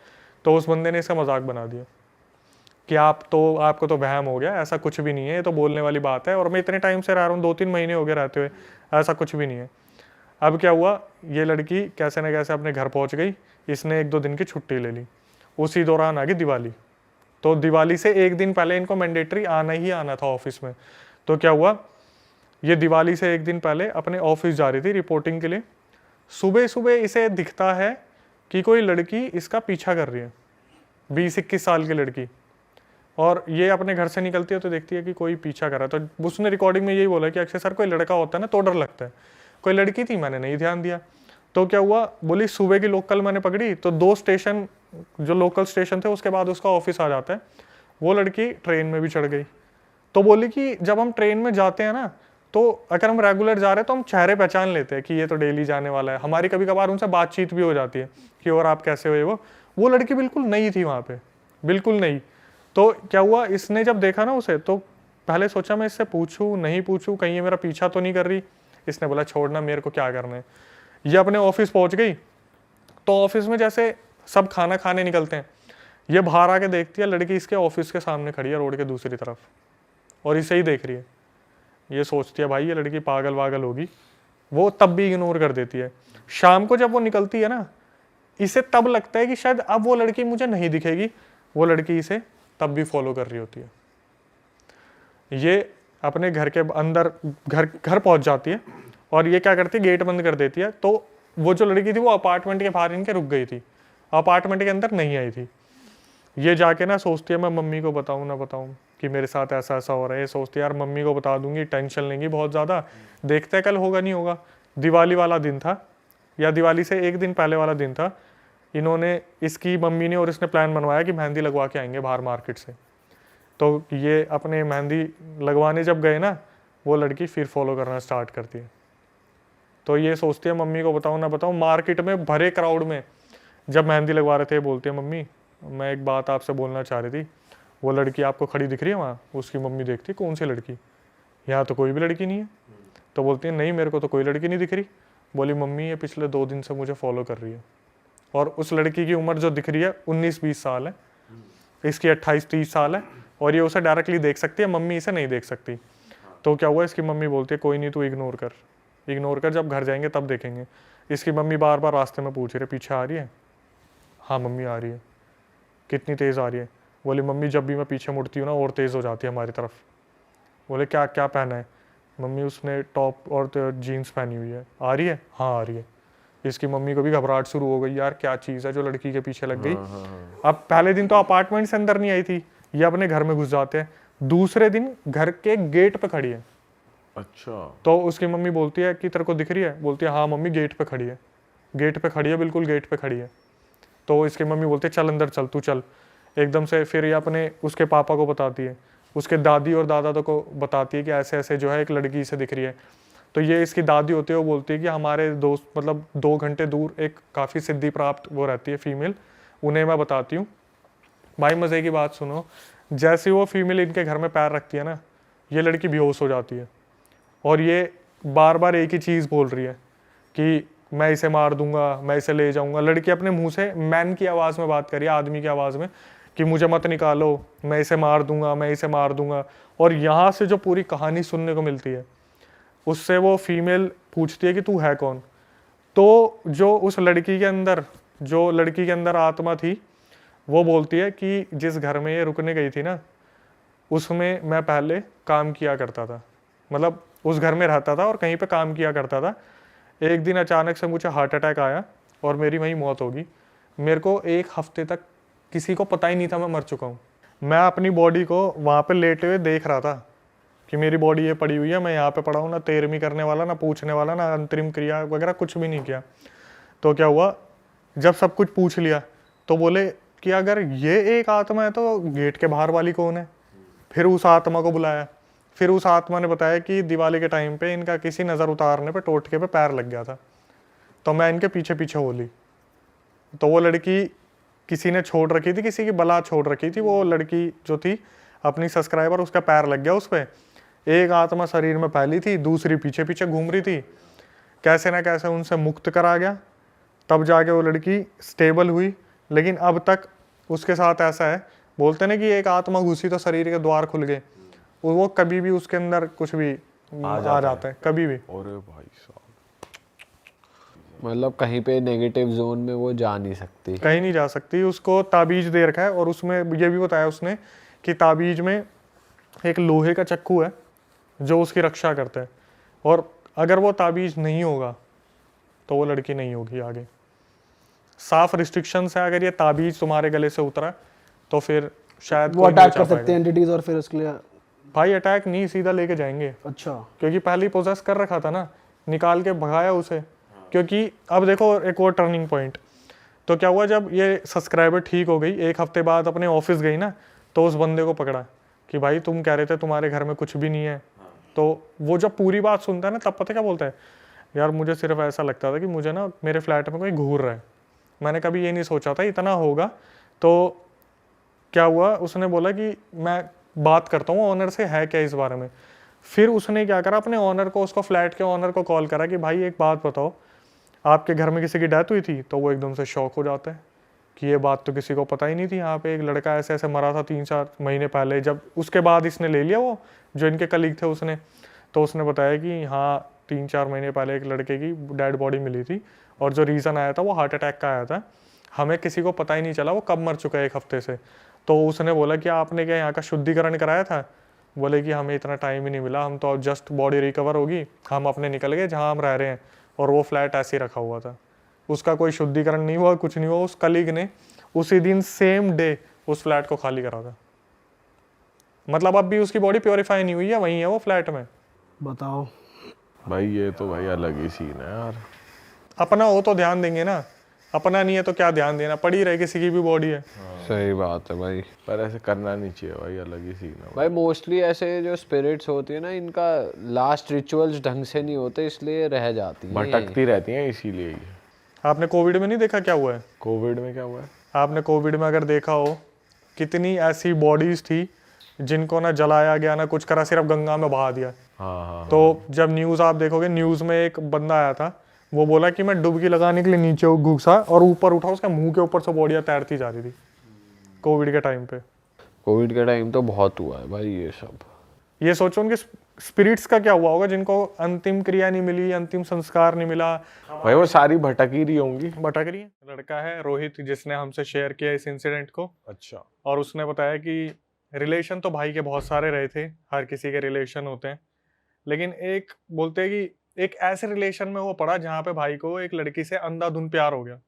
तो उस बंदे ने इसका मजाक बना दिया कि आपको तो वहम हो गया, ऐसा कुछ भी नहीं है, ये तो बोलने वाली बात है, और मैं इतने टाइम से रह रहा हूँ, 2-3 महीने हो गए रहते हुए, ऐसा कुछ भी नहीं है। अब क्या हुआ, ये लड़की कैसे न कैसे अपने घर पहुँच गई। इसने 1-2 दिन की छुट्टी ले ली। उसी दौरान आ गई दिवाली। तो दिवाली से 1 दिन पहले इनको मैंडेटरी आना ही आना था ऑफिस में। तो क्या हुआ, ये दिवाली से 1 दिन पहले अपने ऑफिस जा रही थी रिपोर्टिंग के लिए। सुबह सुबह इसे दिखता है कि कोई लड़की इसका पीछा कर रही है, 20-21 साल की लड़की। और ये अपने घर से निकलती है तो देखती है कि कोई पीछा कर रहा है। तो उसने रिकॉर्डिंग में यही बोला कि अक्सर सर कोई लड़का होता है ना तो डर लगता है, कोई लड़की थी, मैंने नहीं ध्यान दिया। तो क्या हुआ, बोली सुबह की लोकल मैंने पकड़ी, तो 2 स्टेशन जो लोकल स्टेशन थे उसके बाद उसका ऑफिस आ जाता है। वो लड़की ट्रेन में भी चढ़ गई। तो बोली कि जब हम ट्रेन में जाते हैं ना, तो अगर हम रेगुलर जा रहे हैं तो हम चेहरे पहचान लेते हैं कि ये तो डेली जाने वाला है। हमारी कभी कभार उनसे बातचीत भी हो जाती है कि और आप कैसे हो। वो लड़की बिल्कुल नई थी वहाँ पे, बिल्कुल नई। तो क्या हुआ, इसने जब देखा ना उसे, तो पहले सोचा मैं इससे पूछूं नहीं पूछूं, कहीं ये मेरा पीछा तो नहीं कर रही। इसने बोला छोड़ना, मेरे को क्या करना है। ये अपने ऑफिस पहुंच गई। तो ऑफिस में जैसे सब खाना खाने निकलते हैं, ये बाहर आके देखती है लड़की इसके ऑफिस के सामने खड़ी है रोड के दूसरी तरफ, और इसे ही देख रही है। ये सोचती है भाई ये लड़की पागल वागल होगी, वो तब भी इग्नोर कर देती है। शाम को जब वो निकलती है ना, इसे तब लगता है कि शायद अब वो लड़की मुझे नहीं दिखेगी, वो लड़की इसे तब भी फॉलो कर रही होती है। ये अपने घर के अंदर घर पहुंच जाती है और ये क्या करती है, गेट बंद कर देती है। तो वो जो लड़की थी वो अपार्टमेंट के बाहर इनके रुक गई थी, अपार्टमेंट के अंदर नहीं आई थी। ये जाके ना सोचती है मैं मम्मी को बताऊं ना बताऊं कि मेरे साथ ऐसा ऐसा हो रहा है। ये सोचती है यार मम्मी को बता दूंगी, टेंशन लेंगी बहुत ज़्यादा, देखते हैं कल होगा नहीं होगा। दिवाली वाला दिन था, या दिवाली से एक दिन पहले वाला दिन था, इन्होंने, इसकी मम्मी ने और इसने प्लान बनवाया कि मेहंदी लगवा के आएंगे बाहर मार्केट से। तो ये अपने मेहंदी लगवाने जब गए ना, वो लड़की फिर फॉलो करना स्टार्ट करती है। तो ये सोचती है मम्मी को बताऊं ना बताऊं। मार्केट में भरे क्राउड में जब मेहंदी लगवा रहे थे, बोलती है मम्मी मैं एक बात आपसे बोलना चाह रही थी, वो लड़की आपको खड़ी दिख रही है वहाँ? उसकी मम्मी देखती कौन सी लड़की, यहाँ तो कोई भी लड़की नहीं है। तो बोलती है नहीं मेरे को तो कोई लड़की नहीं दिख रही। बोली मम्मी ये पिछले 2 दिन से मुझे फॉलो कर रही है। और उस लड़की की उम्र जो दिख रही है 19-20 साल है, इसकी 28-30 साल है, और ये उसे डायरेक्टली देख सकती है, मम्मी इसे नहीं देख सकती। तो क्या हुआ, इसकी मम्मी बोलती है कोई नहीं तू इग्नोर कर, जब घर जाएंगे तब देखेंगे। इसकी मम्मी बार बार रास्ते में पूछ रही पीछे आ रही है? हाँ मम्मी आ रही है। कितनी तेज़ आ रही है? बोली मम्मी जब भी मैं पीछे मुड़ती हूँ ना और तेज़ हो जाती है हमारी तरफ। बोले क्या क्या पहना है? मम्मी उसने टॉप और जीन्स पहनी हुई है। आ रही है? हाँ आ रही है। इसकी मम्मी को भी घबराहट शुरू हो गई, यार क्या चीज़ है जो लड़की के पीछे लग गई। अब पहले दिन तो अपार्टमेंट से अंदर नहीं आई थी, ये अपने घर में घुस जाते हैं। दूसरे दिन घर के गेट पे खड़ी है। अच्छा। तो उसकी मम्मी बोलती है कि तेरे को दिख रही है? बोलती है हाँ मम्मी गेट पे खड़ी है, गेट पे खड़ी है, बिल्कुल गेट पे खड़ी है। तो इसकी मम्मी बोलती है चल अंदर चल, तू चल। एकदम से फिर ये अपने उसके पापा को बताती है, उसके दादी और दादा तो को बताती है कि ऐसे ऐसे जो है एक लड़की से दिख रही है। तो ये इसकी दादी होती है, वो बोलती है कि हमारे दोस्त मतलब 2 घंटे दूर एक काफ़ी सिद्धि प्राप्त वो रहती है फीमेल, उन्हें मैं बताती हूँ। भाई मज़े की बात सुनो, जैसे वो फीमेल इनके घर में पैर रखती है ना, ये लड़की बेहोश हो जाती है और ये बार बार एक ही चीज़ बोल रही है कि मैं इसे मार दूंगा, मैं इसे ले जाऊंगा। लड़की अपने मुंह से मैन की आवाज़ में बात करी, आदमी की आवाज़ में, कि मुझे मत निकालो, मैं इसे मार दूंगा, मैं इसे मार दूंगा। और यहाँ से जो पूरी कहानी सुनने को मिलती है, उससे वो फीमेल पूछती है कि तू है कौन। तो जो उस लड़की के अंदर, जो लड़की के अंदर आत्मा थी, वो बोलती है कि जिस घर में ये रुकने गई थी ना, उसमें मैं पहले काम किया करता था, मतलब उस घर में रहता था और कहीं पे काम किया करता था। एक दिन अचानक से मुझे हार्ट अटैक आया और मेरी वहीं मौत होगी। मेरे को 1 हफ्ते तक किसी को पता ही नहीं था मैं मर चुका हूँ। मैं अपनी बॉडी को वहाँ पे लेटे हुए देख रहा था कि मेरी बॉडी ये पड़ी हुई है, मैं यहाँ पे पड़ा हूँ, ना तेरहवीं करने वाला, ना पूछने वाला, ना अंतरिम क्रिया वगैरह कुछ भी नहीं किया। तो क्या हुआ, जब सब कुछ पूछ लिया तो बोले कि अगर ये एक आत्मा है तो गेट के बाहर वाली कौन है। फिर उस आत्मा को बुलाया, फिर उस आत्मा ने बताया कि दिवाली के टाइम पे इनका किसी नज़र उतारने पे टोटके पे पैर लग गया था, तो मैं इनके पीछे पीछे हो ली। तो वो लड़की किसी ने छोड़ रखी थी, किसी की बला छोड़ रखी थी, वो लड़की जो थी अपनी सब्सक्राइबर, उसका पैर लग गया उस पर। एक आत्मा शरीर में फैली थी, दूसरी पीछे पीछे घूम रही थी। कैसे ना कैसे उनसे मुक्त करा गया, तब जाके वो लड़की स्टेबल हुई। लेकिन अब तक उसके साथ ऐसा है, बोलते ना कि एक आत्मा घुसी तो शरीर के द्वार खुल गए, वो कभी भी उसके अंदर कुछ भी आ जाता है कभी भी। अरे भाई साहब, मतलब कहीं पे नेगेटिव जोन में वो जा नहीं सकती, कहीं नहीं जा सकती। उसको ताबीज दे रखा है और उसमें ये भी बताया उसने कि ताबीज में एक लोहे का चक्कू है जो उसकी रक्षा करता है, और अगर वो ताबीज नहीं होगा तो वो लड़की नहीं होगी आगे। साफ रिस्ट्रिक्शंस है, अगर ये ताबीज तुम्हारे गले से उतरा तो फिर शायद वो कोई नहीं अटैक बचा कर सकते पाएगा। हैं एंटिटीज और फिर उसके लिए। भाई अटैक नहीं, सीधा लेके जाएंगे, अच्छा, क्योंकि पहले ही पोजेस कर रखा था ना, निकाल के भगाया उसे। क्योंकि अब देखो एक और टर्निंग पॉइंट, तो क्या हुआ जब ये सब्सक्राइबर ठीक हो गई, 1 हफ्ते बाद अपने ऑफिस गई ना, तो उस बंदे को पकड़ा कि भाई तुम कह रहे थे तुम्हारे घर में कुछ भी नहीं है। तो वो जब पूरी बात सुनता है ना, तब पता क्या बोलता है, यार मुझे सिर्फ ऐसा लगता था कि मुझे ना मेरे फ्लैट में कोई घूर रहा है, मैंने कभी ये नहीं सोचा था इतना होगा। तो क्या हुआ, उसने बोला कि मैं बात करता हूँ ऑनर से, है क्या इस बारे में। फिर उसने क्या करा, अपने ऑनर को, उसको फ्लैट के ऑनर को कॉल करा कि भाई एक बात बताओ, आपके घर में किसी की डेथ हुई थी। तो वो एकदम से शॉक हो जाता है कि ये बात तो किसी को पता ही नहीं थी, यहाँ पे एक लड़का ऐसे ऐसे मरा था 3-4 महीने पहले। जब उसके बाद इसने ले लिया वो जो इनके कलीग थे उसने, तो उसने बताया कि हाँ 3-4 महीने पहले एक लड़के की डेड बॉडी मिली थी और जो रीज़न आया था वो हार्ट अटैक का आया था, हमें किसी को पता ही नहीं चला वो कब मर चुका है 1 हफ्ते से। तो उसने बोला कि आपने क्या यहाँ का शुद्धिकरण कराया था? बोले कि हमें इतना टाइम ही नहीं मिला, हम तो जस्ट बॉडी रिकवर होगी हम अपने निकल गए जहाँ हम रह रहे हैं, और वो फ्लैट ऐसे ही रखा हुआ था, उसका कोई शुद्धिकरण नहीं हुआ, कुछ नहीं हुआ। उस कलीग ने उसी दिन सेम डे उस फ्लैट को खाली करा था। मतलब अब भी उसकी बॉडी प्योरीफाई नहीं हुई है, वहीं है वो फ्लैट में। बताओ भाई ये तो भाई अलग ही सीन है यार। अपना हो तो ध्यान देंगे ना, अपना नहीं है तो क्या ध्यान देना, पड़ी रहे किसी की भी बॉडी है। सही बात है भाई। पर ऐसे करना नहीं चाहिए भाई, अलग ही सीन है भाई मोस्टली ऐसे जो स्पिरिट्स होती है ना, इनका लास्ट रिचुअल्स ढंग से नहीं होते, इसलिए रह जाती हैं। भटकती रहती हैं इसीलिए ही। आपने कोविड में नहीं देखा क्या हुआ है? कोविड में क्या हुआ है? आपने कोविड में अगर देखा हो, कितनी ऐसी बॉडीज थी जिनको ना जलाया गया ना कुछ करा, सिर्फ गंगा में बहा दिया। हाँ। तो जब न्यूज़ आप देखोगे, न्यूज़ में एक बंदा आया था, वो बोला कि मैं डुबकी लगाने के लिए नीचे घुसा और ऊपर उठा, उसका मुंह के ऊपर से बॉडियाँ तैरती जा रही थी कोविड के टाइम पे। कोविड के टाइम तो बहुत हुआ है भाई ये सब। ये सोचो उनके स्पिरिट्स का क्या हुआ होगा जिनको अंतिम क्रिया नहीं मिली, अंतिम संस्कार नहीं मिला। भाई वो सारी भटक ही रही होंगी। भटक रही है। लड़का है रोहित जिसने हमसे शेयर किया इस इंसिडेंट को। अच्छा। और उसने बताया कि रिलेशन तो भाई के बहुत सारे रहे थे, हर किसी के रिलेशन होते हैं, लेकिन एक बोलते हैं कि एक ऐसे रिलेशन में वो पड़ा जहाँ पे भाई को एक लड़की से अंधाधुंध प्यार हो गया।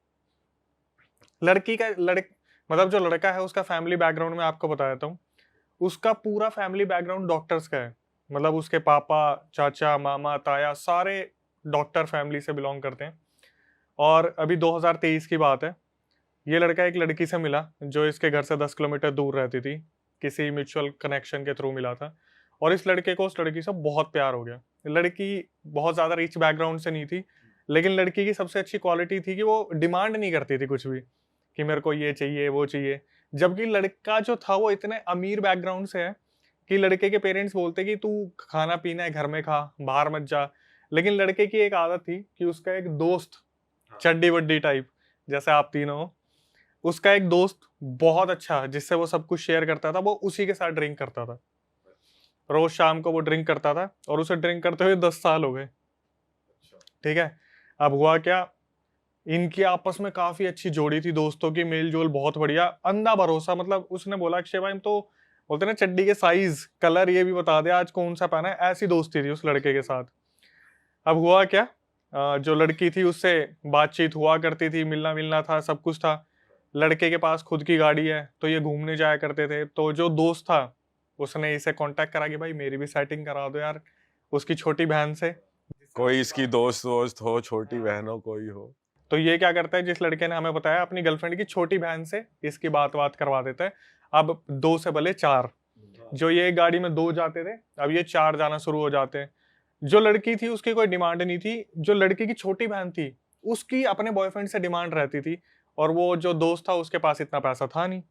लड़की का मतलब जो लड़का है उसका फैमिली बैकग्राउंड में आपको बता देता हूँ, उसका पूरा फैमिली बैकग्राउंड डॉक्टर्स का है। मतलब उसके पापा, चाचा, मामा, ताया सारे डॉक्टर फैमिली से बिलोंग करते हैं। और अभी 2023 की बात है, ये लड़का एक लड़की से मिला जो इसके घर से 10 किलोमीटर दूर रहती थी, किसी म्यूचुअल कनेक्शन के थ्रू मिला था। और इस लड़के को उस लड़की से बहुत प्यार हो गया। लड़की बहुत ज़्यादा रिच बैकग्राउंड से नहीं थी, लेकिन लड़की की सबसे अच्छी क्वालिटी थी कि वो डिमांड नहीं करती थी कुछ भी कि मेरे को ये चाहिए वो चाहिए। जबकि लड़का जो था वो इतने अमीर बैकग्राउंड से है कि लड़के के पेरेंट्स बोलते कि तू खाना पीना है घर में खा, बाहर मत जा। लेकिन लड़के की एक आदत थी कि उसका एक दोस्त, चड्डी वड्डी टाइप जैसे आप तीनों हो, उसका एक दोस्त बहुत अच्छा जिससे वो सब कुछ शेयर करता था, वो उसी के साथ ड्रिंक करता था। रोज शाम को वो ड्रिंक करता था और उसे ड्रिंक करते हुए 10 साल हो गए। ठीक है, अब हुआ क्या, इनकी आपस में काफी अच्छी जोड़ी थी, दोस्तों की मेल जोल बहुत बढ़िया, अंधा भरोसा। मतलब उसने बोला अक्षय भाई तो बोलते ना चड्डी के साइज, कलर ये भी बता दे आज कौन सा पहना है, ऐसी दोस्ती थी उस लड़के के साथ। अब हुआ क्या, जो लड़की थी उससे बातचीत हुआ करती थी, मिलना मिलना था, सब कुछ था। लड़के के पास खुद की गाड़ी है तो ये घूमने जाया करते थे। तो जो दोस्त था उसने इसे कांटेक्ट करा कि भाई मेरी भी सेटिंग करा दो यार उसकी छोटी बहन से, कोई इसकी दोस्त हो, छोटी बहन हो, कोई हो। तो ये क्या करता है, जिस लड़के ने हमें बताया अपनी गर्लफ्रेंड की छोटी बहन से इसकी बात करवा देता है। अब 2 से भले 4, जो ये गाड़ी में 2 जाते थे अब ये 4 जाना शुरू हो जाते हैं। जो लड़की थी उसकी कोई डिमांड नहीं थी, जो लड़की की छोटी बहन थी उसकी अपने बॉयफ्रेंड से डिमांड रहती थी। और वो जो दोस्त था उसके पास इतना पैसा था नहीं,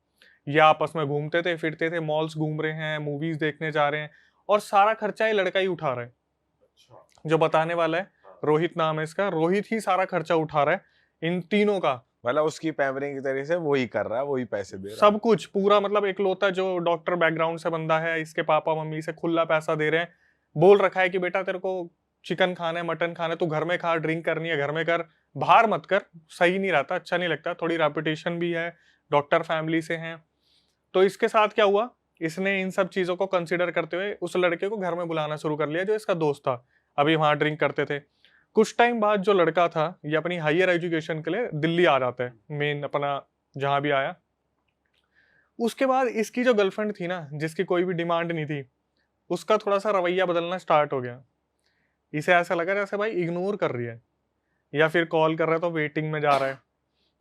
ये आपस में घूमते थे फिरते थे, मॉल्स घूम रहे हैं, मूवीज देखने जा रहे हैं, और सारा खर्चा ये लड़का ही उठा रहा है। जो बताने वाला है रोहित नाम है इसका, रोहित ही सारा खर्चा उठा रहा है इन तीनों का। मतलब उसकी पैम्परिंग की तरह से वही कर रहा है, वही पैसे दे रहा है, सब कुछ पूरा। मतलब इकलौता जो डॉक्टर बैकग्राउंड से बंदा है, इसके पापा मम्मी से खुला पैसा दे रहे हैं, बोल रखा है कि बेटा तेरे को चिकन खाना है, मटन खाना है, तू घर में खा, ड्रिंक करनी है घर में कर, बाहर मत कर, सही नहीं रहता, अच्छा नहीं लगता, थोड़ी रेपुटेशन भी है, डॉक्टर फैमिली से हैं। तो इसके साथ क्या हुआ, इसने इन सब चीजों को कंसिडर करते हुए उस लड़के को घर में बुलाना शुरू कर लिया जो इसका दोस्त था, अभी वहां ड्रिंक करते थे। कुछ टाइम बाद जो लड़का था ये अपनी हायर एजुकेशन के लिए दिल्ली आ जाता है, मेन अपना जहां भी आया। उसके बाद इसकी जो गर्लफ्रेंड थी ना, जिसकी कोई भी डिमांड नहीं थी, उसका थोड़ा सा रवैया बदलना स्टार्ट हो गया। इसे ऐसा लगा जैसे भाई इग्नोर कर रही है, या फिर कॉल कर रहा है तो वेटिंग में जा रहा है।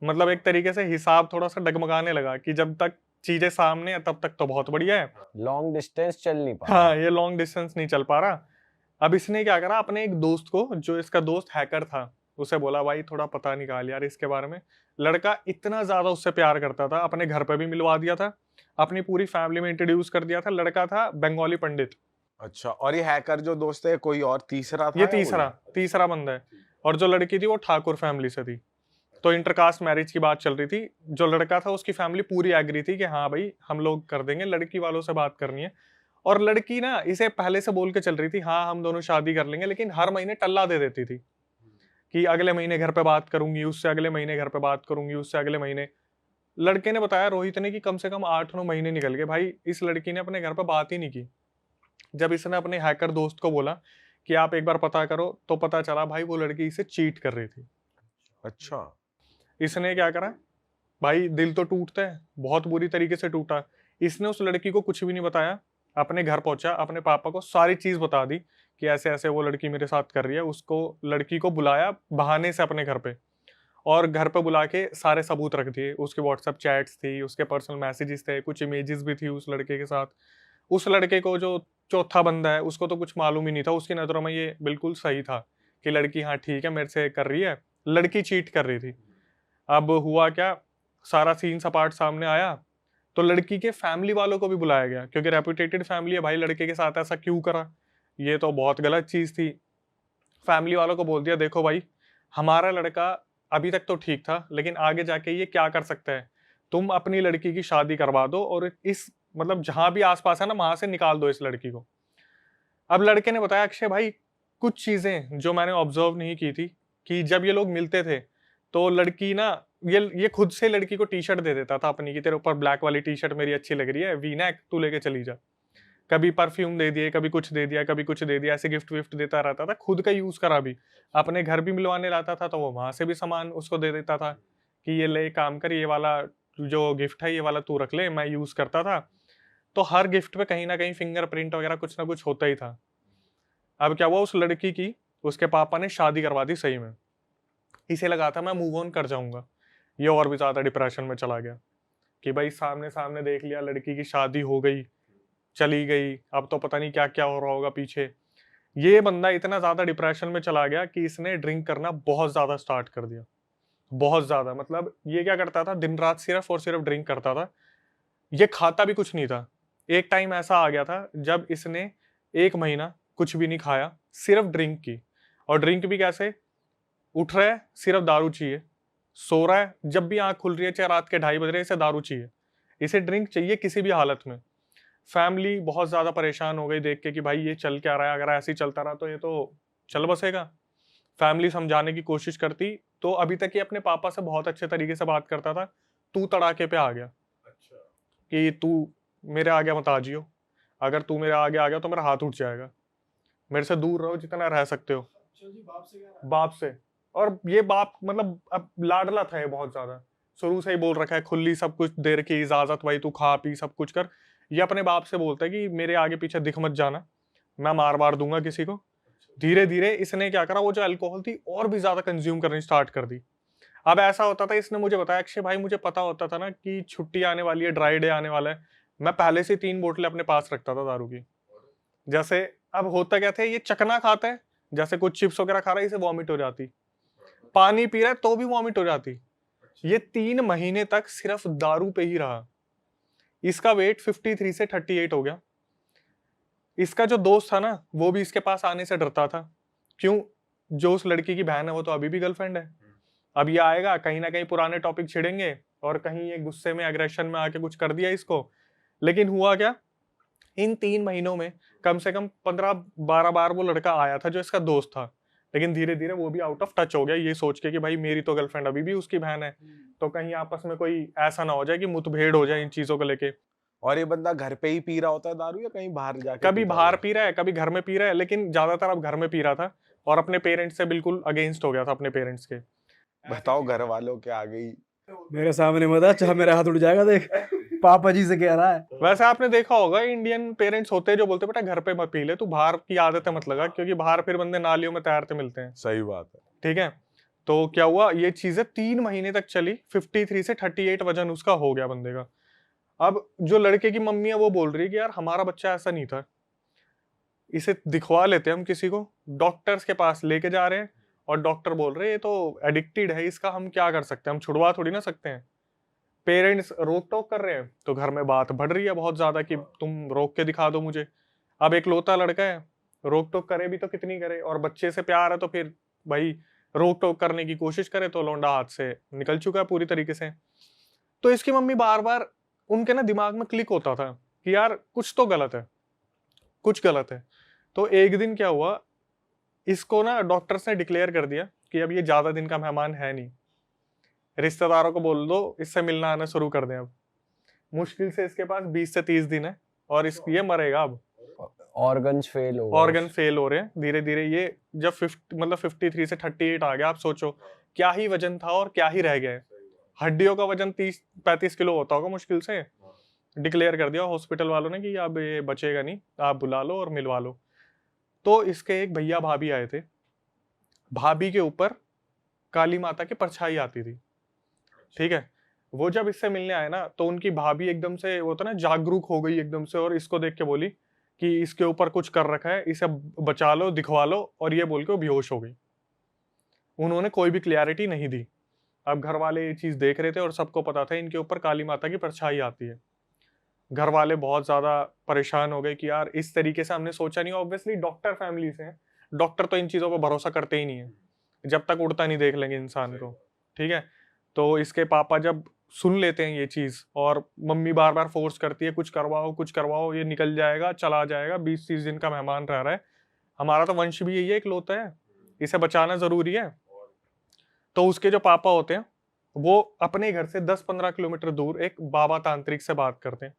मतलब एक तरीके से हिसाब थोड़ा सा डगमगाने लगा कि जब तक चीजें सामने है तब तक तो बहुत बढ़िया है, लॉन्ग डिस्टेंस चल नहीं पा हाँ ये लॉन्ग डिस्टेंस नहीं चल पा रहा। अब इसने क्या करा, अपने एक दोस्त को, जो इसका दोस्त हैकर था, उसे बोला भाई थोड़ा पता निकाल यार इसके बारे में। लड़का इतना ज्यादा उससे प्यार करता था, अपने घर पे भी मिलवा दिया था, अपनी पूरी फैमिली में इंट्रोड्यूस कर दिया था। लड़का था बंगाली पंडित। अच्छा, और ये हैकर जो दोस्त है कोई और तीसरा था? ये तीसरा बंदा है। और जो लड़की थी वो ठाकुर फैमिली से थी, तो इंटरकास्ट मैरिज की बात चल रही थी। जो लड़का था उसकी फैमिली पूरी एग्री थी कि हाँ भाई हम लोग कर देंगे, लड़की वालों से बात करनी है। और लड़की ना इसे पहले से बोल के चल रही थी, हाँ हम दोनों शादी कर लेंगे, लेकिन हर महीने टल्ला दे देती थी कि अगले महीने घर पे बात करूंगी उससे, अगले महीने घर पे बात करूंगी उससे, अगले महीने। लड़के ने बताया रोहित ने कि कम से कम 8-9 महीने निकल गए भाई, इस लड़की ने अपने घर पे बात ही नहीं की। जब इसने अपने हैकर दोस्त को बोला कि आप एक बार पता करो, तो पता चला भाई वो लड़की इसे चीट कर रही थी। अच्छा। इसने क्या करा भाई, दिल तो टूटता है, बहुत बुरी तरीके से टूटा। इसने उस लड़की को कुछ भी नहीं बताया, अपने घर पहुंचा, अपने पापा को सारी चीज बता दी कि ऐसे ऐसे वो लड़की मेरे साथ कर रही है। उसको लड़की को बुलाया बहाने से अपने घर पे, और घर पे बुला के सारे सबूत रख दिए। उसके व्हाट्सएप चैट्स थी, उसके पर्सनल मैसेजेस थे, कुछ इमेजेस भी थी उस लड़के के साथ। उस लड़के को जो चौथा बंदा है उसको तो कुछ मालूम ही नहीं था, उसकी नज़रों में ये बिल्कुल सही था कि लड़की हाँ ठीक है मेरे से कर रही है, लड़की चीट कर रही थी। अब हुआ क्या, सारा सीन सपाट सामने आया, तो लड़की के फैमिली वालों को भी बुलाया गया, क्योंकि रेपुटेटेड फैमिली है भाई, लड़के के साथ ऐसा क्यों करा, ये तो बहुत गलत चीज़ थी। फैमिली वालों को बोल दिया देखो भाई, हमारा लड़का अभी तक तो ठीक था, लेकिन आगे जाके ये क्या कर सकता है, तुम अपनी लड़की की शादी करवा दो और इस मतलब जहां भी आसपास है ना वहां से निकाल दो इस लड़की को। अब लड़के ने बताया अक्षय भाई कुछ चीजें जो मैंने ऑब्जर्व नहीं की थी, कि जब ये लोग मिलते थे तो लड़की ना ये खुद से लड़की को टी शर्ट दे देता था अपनी, कि तेरे ऊपर ब्लैक वाली टी शर्ट मेरी अच्छी लग रही है, वी नेक, तू लेके चली जा। कभी परफ्यूम दे दिए, कभी कुछ दे दिया, कभी कुछ दे दिया, ऐसे गिफ्ट विफ्ट देता रहता था। खुद का यूज करा भी, अपने घर भी मिलवाने लाता था तो वो वहां से भी सामान उसको दे देता था कि ये ले काम कर, ये वाला जो गिफ्ट है ये वाला तू रख ले, मैं यूज करता था। तो हर गिफ्ट पे कहीं ना कहीं फिंगरप्रिंट वगैरह कुछ ना कुछ होता ही था। अब क्या हुआ, उस लड़की की उसके पापा ने शादी करवा दी सही में। इसे लगा था मैं मूव ऑन कर जाऊंगा, ये और भी ज्यादा डिप्रेशन में चला गया कि भाई सामने सामने देख लिया, लड़की की शादी हो गई, चली गई, अब तो पता नहीं क्या क्या हो रहा होगा पीछे। ये बंदा इतना ज्यादा डिप्रेशन में चला गया कि इसने ड्रिंक करना बहुत ज्यादा स्टार्ट कर दिया, बहुत ज्यादा। मतलब ये क्या करता था, दिन रात सिर्फ और सिर्फ ड्रिंक करता था, ये खाता भी कुछ नहीं था। एक टाइम ऐसा आ गया था जब इसने 1 महीना कुछ भी नहीं खाया, सिर्फ ड्रिंक की। और ड्रिंक भी कैसे, उठ रहा है सिर्फ दारू चाहिए, सो रहा है जब भी आंख खुल रही है चाहे रात के 2:30 बज रहे, इसे दारू चाहिए, इसे ड्रिंक चाहिए किसी भी हालत में। फैमिली बहुत ज्यादा परेशान हो गई देख के कि भाई ये चल क्या रहा है, अगर ऐसे ही चलता रहा तो ये तो चल बसेगा। फैमिली समझाने की कोशिश करती, तो अभी तक ये अपने पापा से बहुत अच्छे तरीके से बात करता था, तू तड़ाके पे आ गया कि तू मेरे आगे मत आ जियो, अगर तू मेरे आगे आ गया तो मेरा हाथ उठ जाएगा, मेरे से दूर रहो जितना रह सकते हो। बाप से। और ये बाप मतलब अब लाडला था ये बहुत ज्यादा, शुरू से ही बोल रखा है, खुली सब कुछ दे रखी इजाजत, भाई तू खा पी सब कुछ कर। ये अपने बाप से बोलता है कि मेरे आगे पीछे दिख मत जाना, मैं मार दूंगा किसी को। धीरे धीरे इसने क्या करा, वो जो अल्कोहल थी और भी ज्यादा कंज्यूम करनी स्टार्ट कर दी। अब ऐसा होता था, इसने मुझे बताया अक्षय भाई मुझे पता होता था ना कि छुट्टी आने वाली है, ड्राई डे आने वाला है, मैं पहले से 3 बोतलें अपने पास रखता था दारू की। जैसे अब होता क्या था, ये चकना खाता है, जैसे कुछ चिप्स वगैरह खा रहा है इसे वॉमिट हो जाती, पानी पी रहा है तो भी वॉमिट हो जाती। ये 3 महीने तक सिर्फ दारू पे ही रहा। इसका वेट 53 से 38 हो गया। इसका जो दोस्त था ना वो भी इसके पास आने से डरता था, क्यों, जो उस लड़की की बहन है वो तो अभी भी गर्लफ्रेंड है। अब ये आएगा कहीं ना कहीं पुराने टॉपिक छिड़ेंगे और कहीं ये गुस्से में एग्रेशन में आके कुछ कर दिया इसको। लेकिन हुआ क्या, इन 3 महीनों में कम से कम 15-12 बार वो लड़का आया था जो इसका दोस्त था, लेकिन धीरे धीरे वो भी आउट ऑफ टच हो गया, ये सोच के कि भाई मेरी तो गर्लफ्रेंड अभी भी उसकी बहन है, तो कहीं आपस में कोई ऐसा ना हो जाए कि मुठभेड़ हो जाए इन चीजों को लेके। और ये बंदा घर पे ही पी रहा होता है दारू या कहीं बाहर जाके? कभी बाहर पी रहा है, कभी घर में पी रहा है, लेकिन ज्यादातर अब घर में पी रहा था और अपने पेरेंट्स से बिल्कुल अगेंस्ट हो गया था, अपने पेरेंट्स के। बताओ घर वालों के आगे ही। मेरे सामने मत आ, चाहे मेरा हाथ उठ जाएगा, देख पापा जी से कह रहा है। वैसे आपने देखा होगा इंडियन पेरेंट्स होते हैं जो बोलते बेटा घर पे मत पी ले, तू बाहर की आदत है मत लगा, क्योंकि बाहर फिर बंदे नालियों में तैरते मिलते हैं। सही बात है। ठीक है, तो क्या हुआ, ये चीजें 3 महीने तक चली, 53 से 38 वजन उसका हो गया बंदे का। अब जो लड़के की मम्मी है वो बोल रही है कि यार हमारा बच्चा ऐसा नहीं था, इसे दिखवा लेते हैं हम किसी को, डॉक्टर्स के पास लेके जा रहे हैं और डॉक्टर बोल रहे हैं ये तो एडिक्टेड है, इसका हम क्या कर सकते हैं, हम छुड़वा थोड़ी ना सकते हैं। पेरेंट्स रोक टोक कर रहे हैं तो घर में बात बढ़ रही है बहुत ज्यादा कि तुम रोक के दिखा दो मुझे। अब एक लौता लड़का है, रोक टोक करे भी तो कितनी करे, और बच्चे से प्यार है तो फिर भाई रोक टोक करने की कोशिश करे तो लौंडा हाथ से निकल चुका है पूरी तरीके से। तो इसकी मम्मी बार बार उनके ना दिमाग में क्लिक होता था कि यार कुछ तो गलत है, कुछ गलत है। तो एक दिन क्या हुआ, इसको ना डॉक्टर्स ने डिक्लेयर कर दिया कि अब ये ज़्यादा दिन का मेहमान है नहीं, रिश्तेदारों को बोल दो इससे मिलना आना शुरू कर दें। अब मुश्किल से इसके पास 20 से 30 दिन है और ये मरेगा अब। ऑर्गन्स फेल हो गए। ऑर्गन फेल हो रहे हैं धीरे धीरे। ये जब 53 से 38 आ गया, आप सोचो क्या ही वजन था और क्या ही रह गया है। हड्डियों का वजन 30-35 किलो होता होगा मुश्किल से। डिक्लेयर कर दिया हॉस्पिटल वालों ने कि अब ये बचेगा नहीं, आप बुला लो और मिलवा लो। तो इसके एक भैया भाभी आए थे, भाभी के ऊपर काली माता की परछाई आती थी, ठीक है। वो जब इससे मिलने आए ना तो उनकी भाभी एकदम से वो तो ना जागरूक हो गई एकदम से, और इसको देख के बोली कि इसके ऊपर कुछ कर रखा है, इसे बचा लो, दिखवा लो, और ये बोल के वो बेहोश हो गई। उन्होंने कोई भी क्लियरिटी नहीं दी। अब घर वाले ये चीज देख रहे थे और सबको पता था इनके ऊपर काली माता की परछाई आती है। घर वाले बहुत ज्यादा परेशान हो गए कि यार इस तरीके से हमने सोचा नहीं। ऑब्वियसली डॉक्टर फैमिली से हैं, डॉक्टर तो इन चीजों पर भरोसा करते ही नहीं है जब तक उड़ता नहीं देख लेंगे इंसान को, ठीक है। तो इसके पापा जब सुन लेते हैं ये चीज और मम्मी बार बार फोर्स करती है कुछ करवाओ, ये निकल जाएगा, चला जाएगा, 20-30 दिन का मेहमान रह रहा है, हमारा तो वंश भी यही है इकलौता है, इसे बचाना जरूरी है। तो उसके जो पापा होते हैं वो अपने घर से 10-15 किलोमीटर दूर एक बाबा तांत्रिक से बात करते हैं।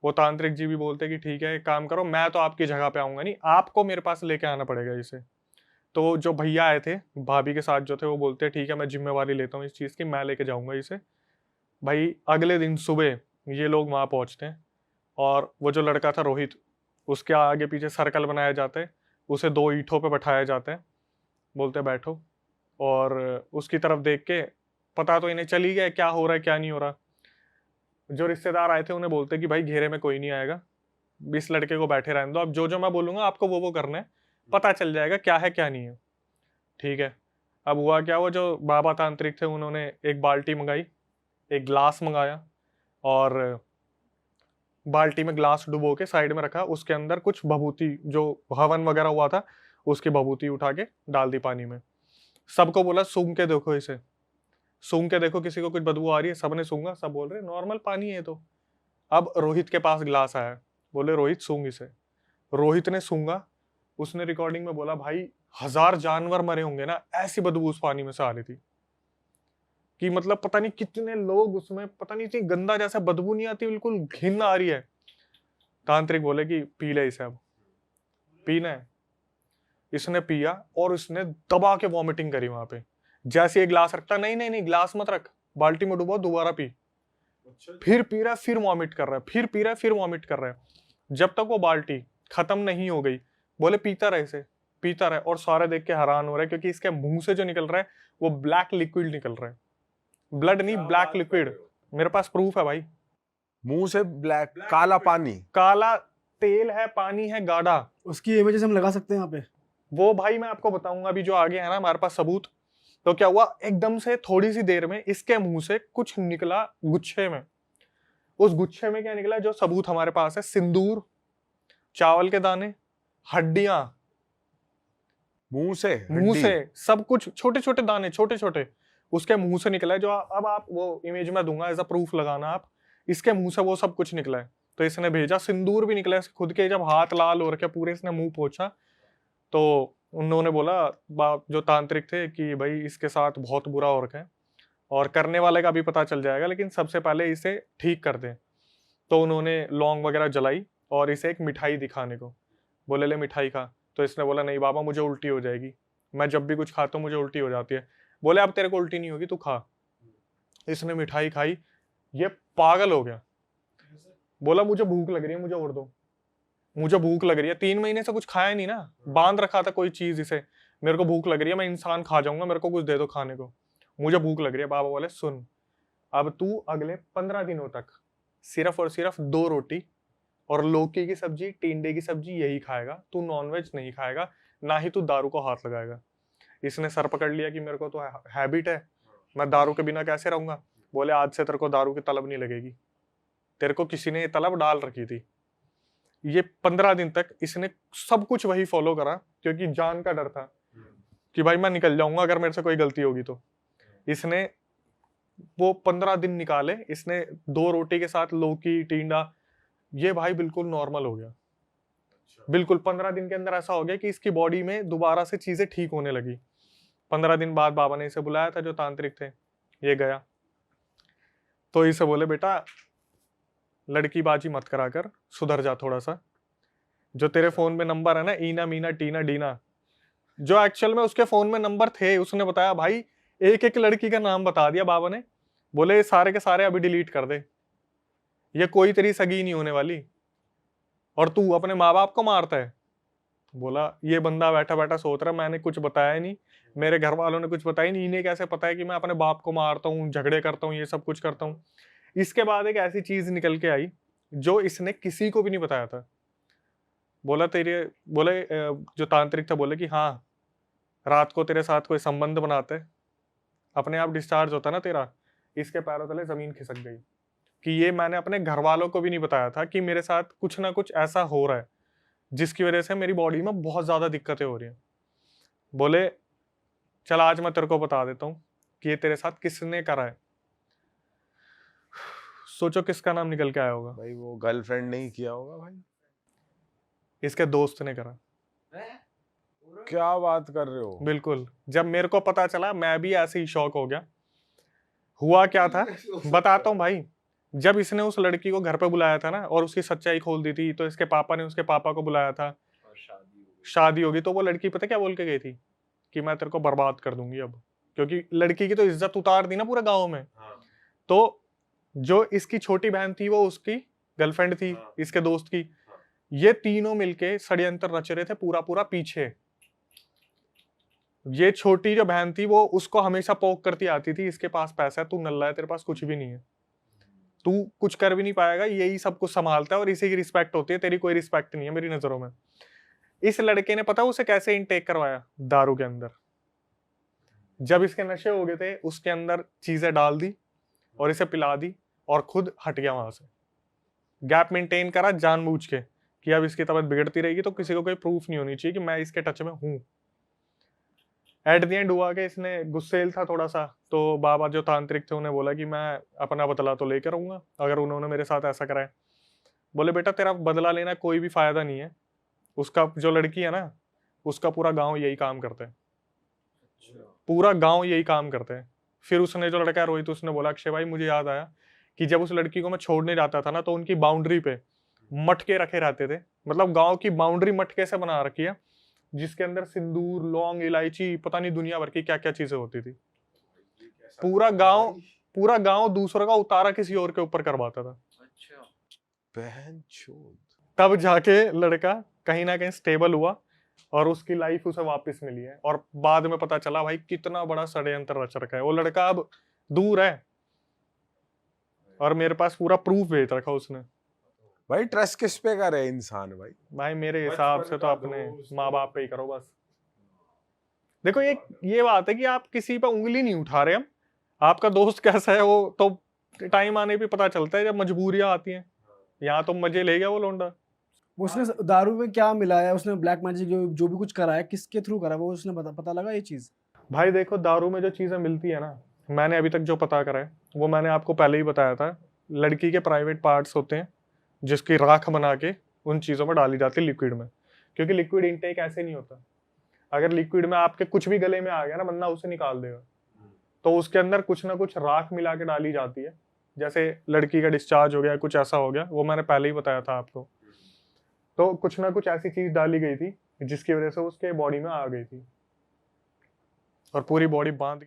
वो तांत्रिक जी भी बोलते हैं कि ठीक है एक काम करो, मैं तो आपकी जगह पे आऊंगा नहीं, आपको मेरे पास लेके आना पड़ेगा इसे। तो जो भैया आए थे भाभी के साथ जो थे वो बोलते हैं ठीक है मैं जिम्मेवारी लेता हूँ इस चीज़ की, मैं लेके जाऊंगा इसे। भाई अगले दिन सुबह ये लोग वहाँ पहुँचते हैं और वो जो लड़का था रोहित, उसके आगे पीछे सर्कल बनाया जाता है, उसे 2 ईंटों पे बैठाया जाता है, बोलते बैठो, और उसकी तरफ देख के पता तो इन्हें चल ही गया क्या हो रहा है क्या नहीं हो रहा। जो रिश्तेदार आए थे उन्हें बोलते कि भाई घेरे में कोई नहीं आएगा, इस लड़के को बैठे रहने दो, अब जो जो मैं बोलूंगा आपको वो करना है, पता चल जाएगा क्या है क्या नहीं है, ठीक है। अब हुआ क्या, वो जो बाबा तांत्रिक थे उन्होंने एक बाल्टी मंगाई, एक ग्लास मंगाया, और बाल्टी में ग्लास डुबो के साइड में रखा, उसके अंदर कुछ भभूति जो हवन वगैरह हुआ था उसकी भभूति उठा के डाल दी पानी में। सबको बोला सूंघ के देखो इसे, सूंघ के देखो किसी को कुछ बदबू आ रही है, सबने सूंघा, सब बोल रहे नॉर्मल पानी है। तो अब रोहित के पास ग्लास आया, बोले रोहित सूंघ इसे। रोहित ने सूंघा, उसने रिकॉर्डिंग में बोला भाई 1000 जानवर मरे होंगे ना, ऐसी बदबू उस पानी में से आ रही थी कि मतलब पता नहीं कितने लोग उसमें, पता नहीं इतनी गंदा जैसा बदबू नहीं आती, बिल्कुल घिन आ रही है। तांत्रिक बोले कि पी ले इसे, अब पीना है। इसने पिया और इसने दबा के वॉमिटिंग करी वहां पे। जैसे ये ग्लास रखता, नहीं ग्लास मत रख, बाल्टी में डुबो, दोबारा पी। फिर पी रहा है, फिर वॉमिट कर रहा है, फिर पी रहा है, फिर वॉमिट कर रहा है, जब तक वो बाल्टी खत्म नहीं हो गई। बोले पीता रहे इसे, पीता रहे। और सारे देख के हैरान हो रहे हैं क्योंकि इसके मुंह से जो निकल रहा है वो ब्लैक लिक्विड निकल रहा है, ब्लड नहीं ब्लैक लिक्विड। मेरे पास प्रूफ है भाई, मुंह से ब्लैक काला पानी, काला तेल है, पानी है गाढ़ा। उसकी इमेजेस हम लगा सकते हैं यहाँ पे, वो भाई मैं आपको बताऊंगा अभी जो आगे है ना हमारे पास सबूत। तो क्या हुआ, एकदम से थोड़ी सी देर में इसके मुंह से कुछ निकला गुच्छे में। उस गुच्छे में क्या निकला, जो सबूत हमारे पास है, सिंदूर, चावल के दाने, हड्डियां, मुंह से सब कुछ, छोटे छोटे दाने, छोटे छोटे उसके मुंह से निकला है। जो अब आप वो इमेज में दूंगा एज अ प्रूफ लगाना आप, इसके मुंह से वो सब कुछ निकला है। तो इसने भेजा, सिंदूर भी निकला है खुद के, जब हाथ लाल हो रखे पूरे, इसने मुंह पोंछा तो उन्होंने बोला जो तांत्रिक थे कि भाई इसके साथ बहुत बुरा हो रखा है और करने वाले का भी पता चल जाएगा, लेकिन सबसे पहले इसे ठीक कर दें। तो उन्होंने लौंग वगैरह जलाई और इसे एक मिठाई दिखाने को बोले, ले मिठाई खा। तो इसने बोला नहीं बाबा मुझे उल्टी हो जाएगी, मैं जब भी कुछ खाता हूँ मुझे उल्टी हो जाती है। बोले अब तेरे को उल्टी नहीं होगी, तू खा। इसने मिठाई खाई, ये पागल हो गया, बोला मुझे भूख लग रही है, मुझे और दो, मुझे भूख लग रही है। 3 महीने से कुछ खाया नहीं ना, बांध रखा था कोई चीज इसे, मेरे को भूख लग रही है, मैं इंसान खा जाऊंगा, मेरे को कुछ दे दो खाने को, मुझे भूख लग रही है। बाबा बोले सुन, अब तू अगले 15 दिनों तक सिर्फ और सिर्फ 2 रोटी और लौकी की सब्जी, टिंडे की सब्जी यही खाएगा, तू नॉनवेज नहीं खाएगा, ना ही तू दारू को हाथ लगाएगा। इसने सर पकड़ लिया कि मेरे को तो हैबिट है, मैं दारू के बिना कैसे रहूंगा। बोले आज से तेरे को दारू की तलब नहीं लगेगी, तेरे को किसी ने ये तलब डाल रखी थी। ये 15 दिन तक इसने सब कुछ वही फॉलो करा क्योंकि जान का डर था कि भाई मैं निकल जाऊंगा अगर मेरे से कोई गलती होगी तो। इसने वो 15 दिन निकाले, इसने 2 रोटी के साथ लौकी टिंडा, ये भाई बिल्कुल नॉर्मल हो गया। बिल्कुल 15 दिन के अंदर ऐसा हो गया कि इसकी बॉडी में दोबारा से चीजें ठीक होने लगी। 15 दिन बाद बाबा ने इसे बुलाया था, जो तांत्रिक थे, ये गया तो इसे बोले बेटा लड़कीबाजी मत करा कर, सुधर जा थोड़ा सा। जो तेरे फोन में नंबर है ना, ईना मीना टीना डीना, जो एक्चुअल में उसके फोन में नंबर थे, उसने बताया भाई एक एक लड़की का नाम बता दिया बाबा ने, बोले सारे के सारे अभी डिलीट कर दे, ये कोई तेरी सगी नहीं होने वाली और तू अपने माँ बाप को मारता है। बोला ये बंदा बैठा बैठा सोच रहा मैंने कुछ बताया नहीं, मेरे घर वालों ने कुछ बताया नहीं, इन्हें कैसे पता है कि मैं अपने बाप को मारता हूँ, झगड़े करता हूँ, ये सब कुछ करता हूँ। इसके बाद एक ऐसी चीज निकल के आई जो इसने किसी को भी नहीं बताया था। बोला जो तांत्रिक था बोले कि हाँ रात को तेरे साथ कोई संबंध बनाते, अपने आप डिस्चार्ज होता ना तेरा। इसके पैरों तले जमीन खिसक गई कि ये मैंने अपने घर वालों को भी नहीं बताया था कि मेरे साथ कुछ ना कुछ ऐसा हो रहा है जिसकी वजह से मेरी बॉडी में बहुत ज्यादा दिक्कतें हो रही हैं। बोले चल आज मैं तेरे को बता देता हूँ कि ये तेरे साथ किसने करा है। सोचो किसका नाम निकल के आया होगा। भाई वो गर्लफ्रेंड नहीं किया होगा भाई, इसके दोस्त ने करा। क्या बात कर रहे हो? बिल्कुल, जब मेरे को पता चला मैं भी ऐसे ही शॉक हो गया। हुआ क्या था बताता हूँ भाई। जब इसने उस लड़की को घर पे बुलाया था ना और उसकी सच्चाई खोल दी थी, तो इसके पापा ने उसके पापा को बुलाया था, शादी होगी, तो वो लड़की पता क्या बोल के गई थी कि मैं तेरे को बर्बाद कर दूंगी अब, क्योंकि लड़की की तो इज्जत उतार दी ना पूरे गांव में। तो जो इसकी छोटी बहन थी वो उसकी गर्लफ्रेंड थी, इसके दोस्त की। ये तीनों मिलके षड्यंत्र रच रहे थे पूरा पूरा पीछे। ये छोटी जो बहन थी वो उसको हमेशा पोक करती आती थी, इसके पास पैसा है, तू नल्ला है, तेरे पास कुछ भी नहीं है, तू कुछ कर भी नहीं पाएगा, यही सब कुछ संभालता है और इसी की रिस्पेक्ट होती है, तेरी कोई रिस्पेक्ट नहीं है मेरी नजरों में। इस लड़के ने पता उसे कैसे इनटेक करवाया? दारू के अंदर। जब इसके नशे हो गए थे उसके अंदर चीजें डाल दी और इसे पिला दी और खुद हट गया वहां से। गैप मेंटेन करा जानबूझ के कि अब इसकी तबीयत बिगड़ती रहेगी तो किसी को कोई प्रूफ नहीं होनी चाहिए कि मैं इसके टच में हूं। एट द एंड हुआ कि इसने गुस्सेल था थोड़ा सा, तो बाबा जो तांत्रिक थे उन्हें बोला कि मैं अपना बदला तो लेकर आऊंगा अगर उन्होंने मेरे साथ ऐसा करा है। बोले बेटा तेरा बदला लेना कोई भी फायदा नहीं है, उसका जो लड़की है ना उसका पूरा गांव यही काम करता है, पूरा गांव यही काम करते हैं। फिर उसने जो लड़का है रोहित, उसने बोला अक्षय भाई मुझे याद आया कि जब उस लड़की को मैं छोड़ने जाता था ना तो उनकी बाउंड्री पे मटके रखे रहते थे, मतलब गांव की बाउंड्री मटके से बना रखी है जिसके अंदर सिंदूर, लौंग, इलायची, पता नहीं दुनिया भर की क्या क्या चीजें होती थी। पूरा गांव दूसरों का उतारा किसी और के ऊपर करवाता था। बहनचोद। तब जाके लड़का कहीं ना कहीं स्टेबल हुआ और उसकी लाइफ उसे वापस मिली है। और बाद में पता चला भाई कितना बड़ा षड्यंत्र रच रखा है। वो लड़का अब दूर है और मेरे पास पूरा प्रूफ भेज रखा उसने। भाई ट्रस्ट किस पे करे इंसान भाई मेरे हिसाब से तो अपने माँ बाप पे ही करो बस। देखो ये बात है कि आप किसी पे उंगली नहीं उठा रहे, हम आपका दोस्त कैसा है वो तो टाइम आने पे पता चलता है जब मजबूरियां आती हैं। यहाँ तो मजे ले गया वो लोंडा। उसने दारू में क्या मिलाया, उसने ब्लैक मैजिक जो भी कुछ कराया किसके थ्रू करा वो उसने पता लगा ये चीज? भाई देखो दारू में जो चीजें मिलती है ना, मैंने अभी तक जो पता करा है वो मैंने आपको पहले ही बताया था। लड़की के प्राइवेट पार्ट्स होते हैं जिसकी राख बना के उन चीजों में डाली जाती है लिक्विड में, क्योंकि लिक्विड इनटेक ऐसे नहीं होता। अगर लिक्विड में आपके कुछ भी गले में आ गया ना, बंदा उसे निकाल देगा। तो उसके अंदर कुछ ना कुछ राख मिला के डाली जाती है, जैसे लड़की का डिस्चार्ज हो गया, कुछ ऐसा हो गया, वो मैंने पहले ही बताया था आपको। तो कुछ ना कुछ ऐसी चीज डाली गई थी जिसकी वजह से उसके बॉडी में आ गई थी और पूरी बॉडी बांध